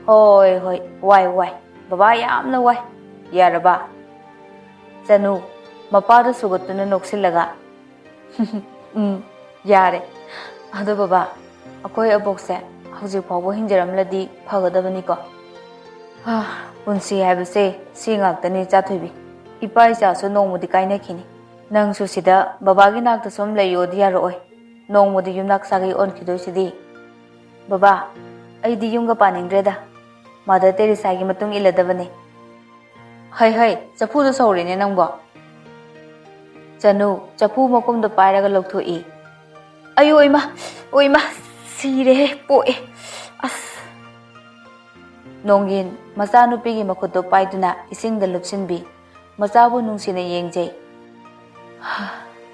ꯍꯣꯏ, ꯋꯥꯏ, ꯕꯕꯥ ꯌꯥꯝꯅ ꯋꯥꯏ꯫ ꯌꯥꯔꯕ? ꯆꯅꯨ ꯃꯄꯥꯗ ꯁꯨꯒꯠꯇꯨꯅ ꯅꯣꯛꯁꯤꯜꯂꯒ ꯌꯥꯔꯦ꯫ ꯑꯗꯣ ꯕꯕꯥ, ꯑꯩꯈꯣꯏ ꯑꯕꯣꯛꯁꯦ ꯍꯧꯖꯤꯛ ꯐꯥꯎꯕ ꯍꯤꯡꯖꯔꯝꯂꯗꯤ ꯐꯒꯗꯕꯅꯤꯀꯣ? ꯄꯨꯟꯁꯤ ꯍꯥꯏꯕꯁꯦ ꯁꯤ ꯉꯥꯛꯇꯅꯤ ꯏꯆꯥ ꯊꯣꯏꯕꯤ꯫ ꯏꯄꯥ ꯏꯆꯥꯁꯨ ꯅꯣꯡꯃꯗꯤ ꯀꯥꯏꯅꯈꯤꯅꯤ꯫ ꯅꯪꯁꯨ ꯁꯤꯗ ꯕꯕꯥꯒꯤ ꯅꯥꯛꯇ ꯁꯨꯝ ꯂꯩꯌꯣꯗꯤ ꯌꯥꯔꯛꯑꯣꯏ꯫ ꯅꯣꯡꯃꯗꯤ ꯌꯨꯝꯅꯥꯛ ꯁꯥꯒꯩ ꯑꯣꯟꯈꯤꯗꯣꯏꯁꯤꯗꯤ꯫ ꯕꯕꯥ, ꯑꯩꯗꯤ ꯌꯨꯝꯒ ꯄꯥꯅꯤꯡꯗ꯭ꯔꯦꯗ꯫ ꯃꯥꯗꯔ ꯇꯦꯔꯦꯁꯥꯒꯤ ꯃꯇꯨꯡ ꯏꯜꯂꯗꯕꯅꯤ꯫ ꯍꯩ, ꯆꯐꯨꯗꯣ ꯁꯧꯔꯦꯅꯦ ꯅꯪꯕꯣ꯫ ꯆꯅꯨ ꯆꯐꯨ ꯃꯈꯨꯝꯗꯣ ꯄꯥꯏꯔꯒ ꯂꯧꯊꯣꯛꯏ꯫ ꯑꯌꯣ ꯏꯃꯥ, ꯁꯤꯔꯦꯍꯦ, ꯄꯣꯛꯑꯦ꯫ ꯑꯁ! ꯅꯣꯡꯒꯤꯟ ꯃꯆꯥꯅꯨꯄꯤꯒꯤ ꯃꯈꯨꯠꯇꯣ ꯄꯥꯏꯗꯨꯅ ꯏꯁꯤꯡꯗ ꯂꯨꯞꯁꯤꯟꯕꯤ ꯃꯆꯥꯕꯨ ꯅꯨꯡꯁꯤꯅ ꯌꯦꯡꯖꯩ꯫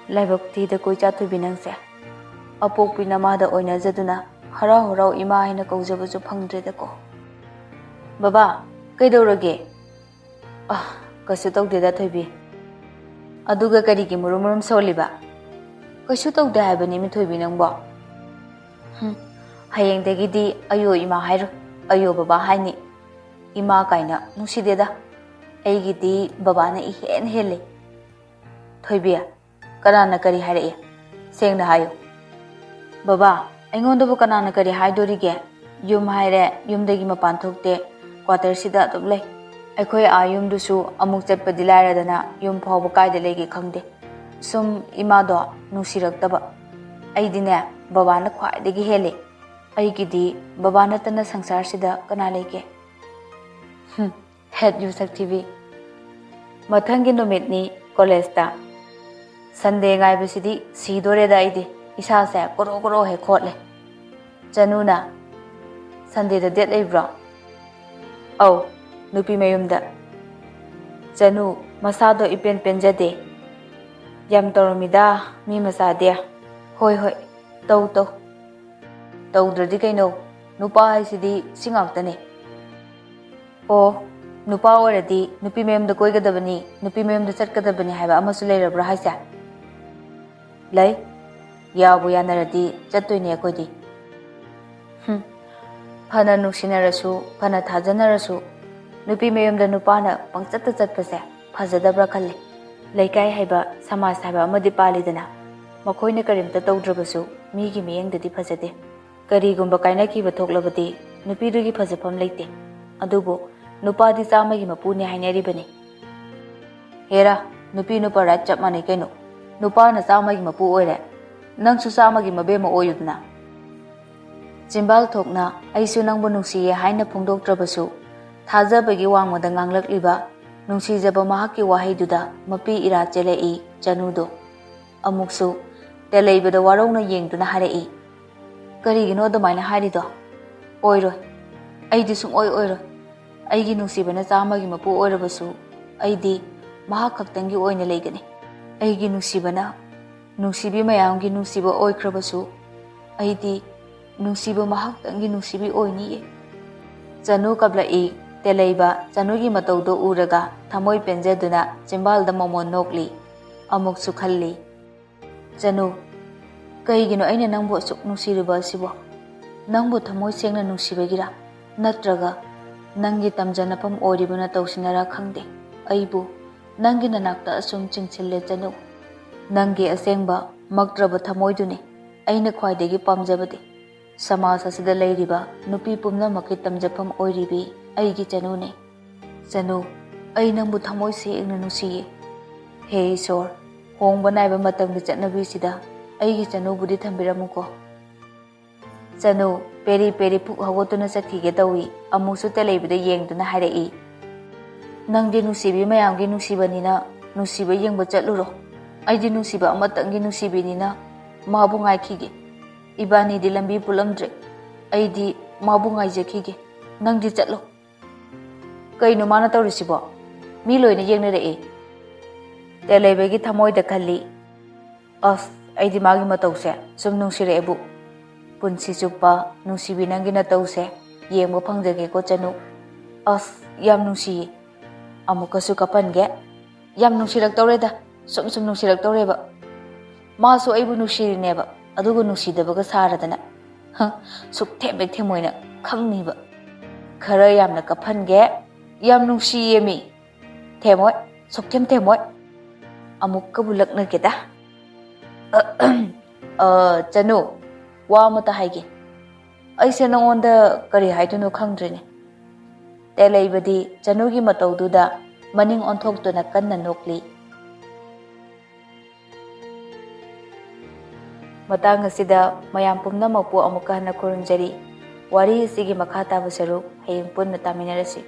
ꯂꯥꯏꯕꯛ ꯊꯤꯗꯀꯣ ꯏꯆꯥ ꯊꯣꯏꯕꯤ ꯅꯪꯁꯦ꯫ ꯑꯄꯣꯛꯄꯤ ꯅꯃꯥꯗ ꯑꯣꯏꯅꯖꯗꯨꯅ ꯍꯔꯥꯎ ꯍꯔꯥꯎ ꯏꯃꯥ ꯍꯥꯏꯅ ꯀꯧꯖꯕꯁꯨ ꯐꯪꯗ꯭ꯔꯦꯗꯀꯣ꯫ ꯕꯕꯥ, ꯀꯩꯗꯧꯔꯒꯦ? ꯀꯩꯁꯨ ꯇꯧꯗꯦꯗ ꯊꯣꯏꯕꯤ꯫ ꯑꯗꯨꯒ ꯀꯔꯤꯒꯤ ꯃꯨꯔꯨꯝ ꯃꯨꯔꯨꯝ ꯁꯣꯜꯂꯤꯕ? ꯀꯩꯁꯨ ꯇꯧꯗꯦ ꯍꯥꯏꯕꯅꯤ ꯃꯤꯊꯣꯏꯕꯤ ꯅꯪꯕꯣ꯫ ꯍꯌꯦꯡꯗꯒꯤꯗꯤ ꯑꯌꯣ ꯏꯃꯥ ꯍꯥꯏꯔꯣꯏ, ꯑꯌꯣ ꯕꯕꯥ ꯍꯥꯏꯅꯤ꯫ ꯏꯃꯥ ꯀꯥꯏꯅ ꯅꯨꯡꯁꯤꯗꯦꯗ꯫ ꯑꯩꯒꯤꯗꯤ ꯕꯕꯥꯅ ꯏꯍꯦꯟ ꯍꯦꯜꯂꯤ꯫ ꯊꯣꯏꯕꯤ, ꯀꯅꯥꯅ ꯀꯔꯤ ꯍꯥꯏꯔꯛꯏ? ꯁꯦꯡꯅ ꯍꯥꯏꯌꯨ꯫ ꯕꯕꯥ, ꯑꯩꯉꯣꯟꯗꯕꯨ ꯀꯅꯥꯅ ꯀꯔꯤ ꯍꯥꯏꯗꯣꯔꯤꯒꯦ? ꯌꯨꯝ ꯍꯥꯏꯔꯦ, ꯌꯨꯝꯗꯒꯤ ꯃꯄꯥꯟ ꯊꯣꯛꯇꯦ, ꯀ꯭ꯋꯥꯇꯔꯁꯤꯗ ꯑꯗꯨꯝ ꯂꯩ꯫ ꯑꯩꯈꯣꯏ ꯌꯨꯝꯗꯨꯁꯨ ꯑꯃꯨꯛ ꯆꯠꯄꯗꯤ ꯂꯥꯏꯔꯗꯅ ꯌꯨꯝ ꯐꯥꯎꯕ ꯀꯥꯏꯗ ꯂꯩꯒꯦ ꯈꯪꯗꯦ꯫ ꯁꯨꯝ ꯏꯃꯥꯗꯣ ꯅꯨꯡꯁꯤꯔꯛꯇꯕ꯫ ꯑꯩꯗꯤꯅꯦ ꯕꯕꯥꯅ ꯈ꯭ꯋꯥꯏꯗꯒꯤ ꯍꯦꯜꯂꯤ꯫ ꯑꯩꯒꯤꯗꯤ ꯕꯕꯥ ꯅꯠꯇꯅ ꯁꯪꯁꯥꯔꯁꯤꯗ ꯀꯅꯥ ꯂꯩꯒꯦ? ꯍꯦꯠ ꯌꯨ ꯁꯛꯊꯤꯕꯤ꯫ ꯃꯊꯪꯒꯤ ꯅꯨꯃꯤꯠꯅꯤ ꯀꯣꯂꯦꯖꯇ꯫ ꯁꯟꯗꯦ ꯉꯥꯏꯕꯁꯤꯗꯤ ꯁꯤꯗꯣꯔꯦꯗ ꯑꯩꯗꯤ꯫ ꯏꯁꯥꯁꯦ ꯀꯣꯔꯣ ꯍꯦꯛ ꯈꯣꯠꯂꯦ꯫ ꯆꯅꯨꯅ, ꯁꯟꯗꯦꯗ ꯗꯦꯠ ꯂꯩꯕ꯭ꯔꯣ? ꯑꯧ, ꯅꯨꯄꯤ ꯃꯌꯨꯝꯗ꯫ ꯆꯅꯨ ꯃꯁꯥꯗꯣ ꯏꯄꯦꯟ ꯄꯦꯟꯖꯗꯦ꯫ ꯌꯥꯝ ꯇꯧꯔꯝꯃꯤꯗ ꯃꯤ ꯃꯆꯥꯗꯤ꯫ ꯍꯣꯏ, ꯇꯧ꯫ ꯇꯧꯗ꯭ꯔꯗꯤ ꯀꯩꯅꯣ, ꯅꯨꯄꯥ ꯍꯥꯏꯁꯤꯗꯤ ꯁꯤ ꯉꯥꯛꯇꯅꯤ꯫ ꯑꯣ, ꯅꯨꯄꯥ ꯑꯣꯏꯔꯗꯤ ꯅꯨꯄꯤ ꯃꯌꯨꯝꯗ ꯀꯣꯏꯒꯗꯕꯅꯤ, ꯅꯨꯄꯤ ꯃꯌꯨꯝꯗ ꯆꯠꯀꯗꯕꯅꯤ ꯍꯥꯏꯕ ꯑꯃꯁꯨ ꯂꯩꯔꯕ꯭ꯔꯥ ꯍꯥꯏꯁꯦ? ꯂꯩ꯫ ꯌꯥꯕꯨ ꯌꯥꯅꯔꯗꯤ ꯆꯠꯇꯣꯏꯅꯦ ꯑꯩꯈꯣꯏꯗꯤ꯫ ꯐꯅ ꯅꯨꯡꯁꯤꯅꯔꯁꯨ, ꯐꯅ ꯊꯥꯖꯅꯔꯁꯨ, ꯅꯨꯄꯤ ꯃꯌꯨꯝꯗ ꯅꯨꯄꯥꯅ ꯄꯪꯆꯠꯇ ꯆꯠꯄꯁꯦ ꯐꯖꯗꯕ꯭ꯔꯥ ꯈꯜꯂꯤ꯫ ꯂꯩꯀꯥꯏ ꯍꯥꯏꯕ, ꯁꯃꯥꯖ ꯍꯥꯏꯕ ꯑꯃꯗꯤ ꯄꯥꯜꯂꯤꯗꯅ꯫ ꯃꯈꯣꯏꯅ ꯀꯔꯤꯝꯇ ꯇꯧꯗ꯭ꯔꯕꯁꯨ ꯃꯤꯒꯤ ꯃꯤꯠꯌꯦꯡꯗꯗꯤ ꯐꯖꯗꯦ꯫ ꯀꯔꯤꯒꯨꯝꯕ ꯀꯥꯏꯅꯈꯤꯕ ꯊꯣꯛꯂꯕꯗꯤ ꯅꯨꯄꯤꯗꯨꯒꯤ ꯐꯖꯐꯝ ꯂꯩꯇꯦ꯫ ꯑꯗꯨꯕꯨ ꯅꯨꯄꯥꯗꯤ ꯆꯥꯝꯃꯒꯤ ꯃꯄꯨꯅꯦ ꯍꯥꯏꯅꯔꯤꯕꯅꯤ꯫ ꯍꯦꯔꯥ, ꯅꯨꯄꯤ ꯅꯨꯄꯥ ꯔꯥꯏꯠ ꯆꯞ ꯃꯥꯟꯅꯩ ꯀꯩꯅꯣ꯫ ꯅꯨꯄꯥꯅ ꯆꯥꯝꯃꯒꯤ ꯃꯄꯨ ꯑꯣꯏꯔꯦ, ꯅꯪꯁꯨ ꯆꯥꯝꯃꯒꯤ ꯃꯕꯦꯝꯃ ꯑꯣꯏꯌꯨꯗꯅ꯫ ꯆꯤꯝꯕꯥꯜ ꯊꯣꯛꯅ ꯑꯩꯁꯨ ꯅꯪꯕꯨ ꯅꯨꯡꯁꯤꯌꯦ ꯍꯥꯏꯅ ꯐꯣꯡꯗꯣꯛꯇ꯭ꯔꯕꯁꯨ ꯊꯥꯖꯕꯒꯤ ꯋꯥꯡꯃꯗ ꯉꯥꯡꯂꯛꯂꯤꯕ ꯅꯨꯡꯁꯤꯖꯕ ꯃꯍꯥꯛꯀꯤ ꯋꯥꯍꯩꯗꯨꯗ ꯃꯄꯤ ꯏꯔꯥ ꯆꯦꯜꯂꯛꯏ ꯆꯅꯨꯗꯣ꯫ ꯑꯃꯨꯛꯁꯨ ꯇꯦꯂꯩꯕꯗ ꯋꯥꯔꯧꯅ ꯌꯦꯡꯗꯨꯅ ꯍꯥꯏꯔꯛꯏ꯫ ꯀꯔꯤꯒꯤꯅꯣ ꯑꯗꯨꯃꯥꯏꯅ ꯍꯥꯏꯔꯤꯗꯣ? ꯑꯣꯏꯔꯣꯏ, ꯑꯩꯗꯤ ꯁꯨꯡꯑꯣꯏ ꯑꯣꯏꯔꯣꯏ꯫ ꯑꯩꯒꯤ ꯅꯨꯡꯁꯤꯕꯅ ꯆꯥꯝꯃꯒꯤ ꯃꯄꯨ ꯑꯣꯏꯔꯕꯁꯨ ꯑꯩꯗꯤ ꯃꯍꯥꯛ ꯈꯛꯇꯪꯒꯤ ꯑꯣꯏꯅ ꯂꯩꯒꯅꯤ꯫ ꯑꯩꯒꯤ ꯅꯨꯡꯁꯤꯕꯅ ꯅꯨꯡꯁꯤꯕꯤ ꯃꯌꯥꯝꯒꯤ ꯅꯨꯡꯁꯤꯕ ꯑꯣꯏꯈ꯭ꯔꯕꯁꯨ ꯑꯩꯗꯤ ꯅꯨꯡꯁꯤꯕ ꯃꯍꯥꯛꯇꯪꯒꯤ ꯅꯨꯡꯁꯤꯕꯤ ꯑꯣꯏꯅꯤꯌꯦ꯫ ꯆꯅꯨ ꯀꯞꯂꯛꯏ꯫ ꯇꯦꯂꯩꯕ ꯆꯅꯨꯒꯤ ꯃꯇꯧꯗꯣ ꯎꯔꯒ ꯊꯃꯣꯏ ꯄꯦꯟꯖꯗꯨꯅ ꯆꯤꯝꯕꯥꯜꯗ ꯃꯣꯃꯣꯟ ꯅꯣꯛꯂꯤ꯫ ꯑꯃꯨꯛꯁꯨ ꯈꯜꯂꯤ꯫ ꯆꯅꯨ, ꯀꯩꯒꯤꯅꯣ ꯑꯩꯅ ꯅꯪꯕꯨ ꯑꯁꯨꯛ ꯅꯨꯡꯁꯤꯔꯤꯕ ꯑꯁꯤꯕꯣ? ꯅꯪꯕꯨ ꯊꯃꯣꯏ ꯁꯦꯡꯅ ꯅꯨꯡꯁꯤꯕꯒꯤꯔ? ꯅꯠꯇ꯭ꯔꯒ ꯅꯪꯒꯤ ꯇꯝꯖꯅꯐꯝ ꯑꯣꯏꯔꯤꯕ ꯅꯇꯧꯁꯤꯅꯔꯥ ꯈꯪꯗꯦ ꯑꯩꯕꯨ ꯅꯪꯒꯤ ꯅꯅꯥꯛꯇ ꯑꯁꯨꯝ ꯆꯤꯡꯁꯤꯜꯂꯦ ꯆꯅꯨ ꯅꯪꯒꯤ ꯑꯁꯦꯡꯕ ꯃꯛꯇ꯭ꯔꯕ ꯊꯃꯣꯏꯗꯨꯅꯤ ꯑꯩꯅ ꯈ꯭ꯋꯥꯏꯗꯒꯤ ꯄꯥꯝꯖꯕꯗꯤ ꯁꯃꯥꯖ ꯑꯁꯤꯗ ꯂꯩꯔꯤꯕ ꯅꯨꯄꯤ ꯄꯨꯝꯅꯃꯛꯀꯤ ꯇꯝꯖꯐꯝ ꯑꯣꯏꯔꯤꯕꯤ ꯑꯩꯒꯤ ꯆꯅꯨꯅꯤ ꯆꯅꯨ ꯑꯩ ꯅꯪꯕꯨ ꯊꯃꯣꯏ ꯁꯦꯡꯅ ꯅꯨꯡꯁꯤꯌꯦ ꯍꯦ ꯏꯁꯣꯔ ꯍꯣꯡꯕ ꯅꯥꯏꯕ ꯃꯇꯝꯒꯤ ꯆꯠꯅꯕꯤꯁꯤꯗ ꯑꯩꯒꯤ ꯆꯅꯨꯕꯨꯗꯤ ꯊꯝꯕꯤꯔꯝꯃꯨꯀꯣ ꯆꯅꯨ ꯄꯦꯔꯤ ꯄꯦꯔꯤ ꯄꯨꯛ ꯍꯧꯒꯠꯇꯨꯅ ꯆꯠꯈꯤꯒꯦ ꯇꯧꯏ ꯑꯃꯨꯛꯁꯨ ꯇꯦꯂꯩꯕꯗ ꯌꯦꯡꯗꯨꯅ ꯍꯥꯏꯔꯛꯏ ꯅꯪꯗꯤ ꯅꯨꯡꯁꯤꯕꯤ ꯃꯌꯥꯝꯒꯤ ꯅꯨꯡꯁꯤꯕꯅꯤꯅ ꯅꯨꯡꯁꯤꯕ ꯌꯦꯡꯕ ꯆꯠꯂꯨꯔꯣ ꯑꯩꯗꯤ ꯅꯨꯡꯁꯤꯕ ꯑꯃꯇꯪꯒꯤ ꯅꯨꯡꯁꯤꯕꯤꯅꯤꯅ ꯃꯥꯕꯨ ꯉꯥꯏꯈꯤꯒꯦ ꯏꯕꯥꯅꯤꯗꯤ ꯂꯝꯕꯤ ꯄꯨꯜꯂꯝꯗ꯭ꯔꯦ ꯑꯩꯗꯤ ꯃꯥꯕꯨ ꯉꯥꯏꯖꯈꯤꯒꯦ ꯅꯪꯗꯤ ꯆꯠꯂꯣ ꯀꯩꯅꯣ ꯃꯥꯅ ꯇꯧꯔꯤꯁꯤꯕꯣ ꯃꯤ ꯂꯣꯏꯅ ꯌꯦꯡꯅꯔꯛꯏ ꯇꯦꯂꯩꯕꯒꯤ ꯊꯃꯣꯏꯗ ꯈꯜꯂꯤ ꯑꯁ ꯑꯩꯗꯤ ꯃꯥꯒꯤ ꯃꯇꯧꯁꯦ ꯁꯨꯝ ꯅꯨꯡꯁꯤꯔꯛꯑꯦꯕꯨ ꯄꯨꯟꯁꯤ ꯆꯨꯞꯄ ꯅꯨꯡꯁꯤꯕꯤ ꯅꯪꯒꯤ ꯅꯇꯧꯁꯦ ꯌꯦꯡꯕ ꯐꯪꯖꯒꯦꯀꯣ ꯆꯅꯨ ꯑꯁ ꯌꯥꯝ ꯅꯨꯡꯁꯤꯌꯦ ꯑꯃꯨꯛꯀꯁꯨ ꯀꯞꯍꯟꯒꯦ ꯌꯥꯝ ꯅꯨꯡꯁꯤꯔꯛꯇꯧꯔꯦꯗ ꯁꯨꯝ ꯅꯨꯡꯁꯤꯔꯛꯇꯧꯔꯦꯕ ꯃꯥꯁꯨ ꯑꯩꯕꯨ ꯅꯨꯡꯁꯤꯔꯤꯅꯦꯕ ꯑꯗꯨꯒ ꯅꯨꯡꯁꯤꯗꯕꯒ ꯁꯥꯔꯗꯅ ꯁꯨꯛꯊꯦꯝ ꯊꯦꯝꯃꯣꯏꯅ ꯈꯪꯅꯤꯕ ꯈꯔ ꯌꯥꯝꯅ ꯀꯞꯍꯟꯒꯦ ꯌꯥꯝ ꯅꯨꯡꯁꯤꯌꯦ ꯃꯤ ꯊꯦꯝꯃꯣꯏ ꯁꯨꯛꯊꯦꯝ ꯊꯦꯝꯃꯣꯏ ꯑꯃꯨꯛꯀꯕꯨ ꯂꯛꯅꯒꯦꯗ ꯆꯅꯨ ꯋꯥ ꯑꯃꯇ ꯍꯥꯏꯒꯦ ꯑꯩꯁꯦ ꯅꯉꯣꯟꯗ ꯀꯔꯤ ꯍꯥꯏꯗꯣꯏꯅꯣ ꯈꯪꯗ꯭ꯔꯤꯅꯦ ꯇꯦꯂꯩꯕꯗꯤ ꯆꯅꯨꯒꯤ ꯃꯇꯧꯗꯨꯗ ꯃꯅꯤꯡ ꯑꯣꯟꯊꯣꯛꯇꯨꯅ ꯀꯟꯅ ꯅꯣꯛꯂꯤ ꯃꯇꯥꯡ ꯑꯁꯤꯗ ꯃꯌꯥꯝ ꯄꯨꯝꯅꯃꯛꯄꯨ ꯑꯃꯨꯛꯀ ꯍꯟꯅ ꯈꯨꯔꯨꯝꯖꯔꯤ ꯋꯥꯔꯤ ꯑꯁꯤꯒꯤ ꯃꯈꯥ ꯇꯥꯕ ꯁꯔꯨꯛ ꯍꯌꯦꯡ ꯄꯨꯟꯅ ꯇꯥꯃꯤꯟꯅꯔꯁꯤ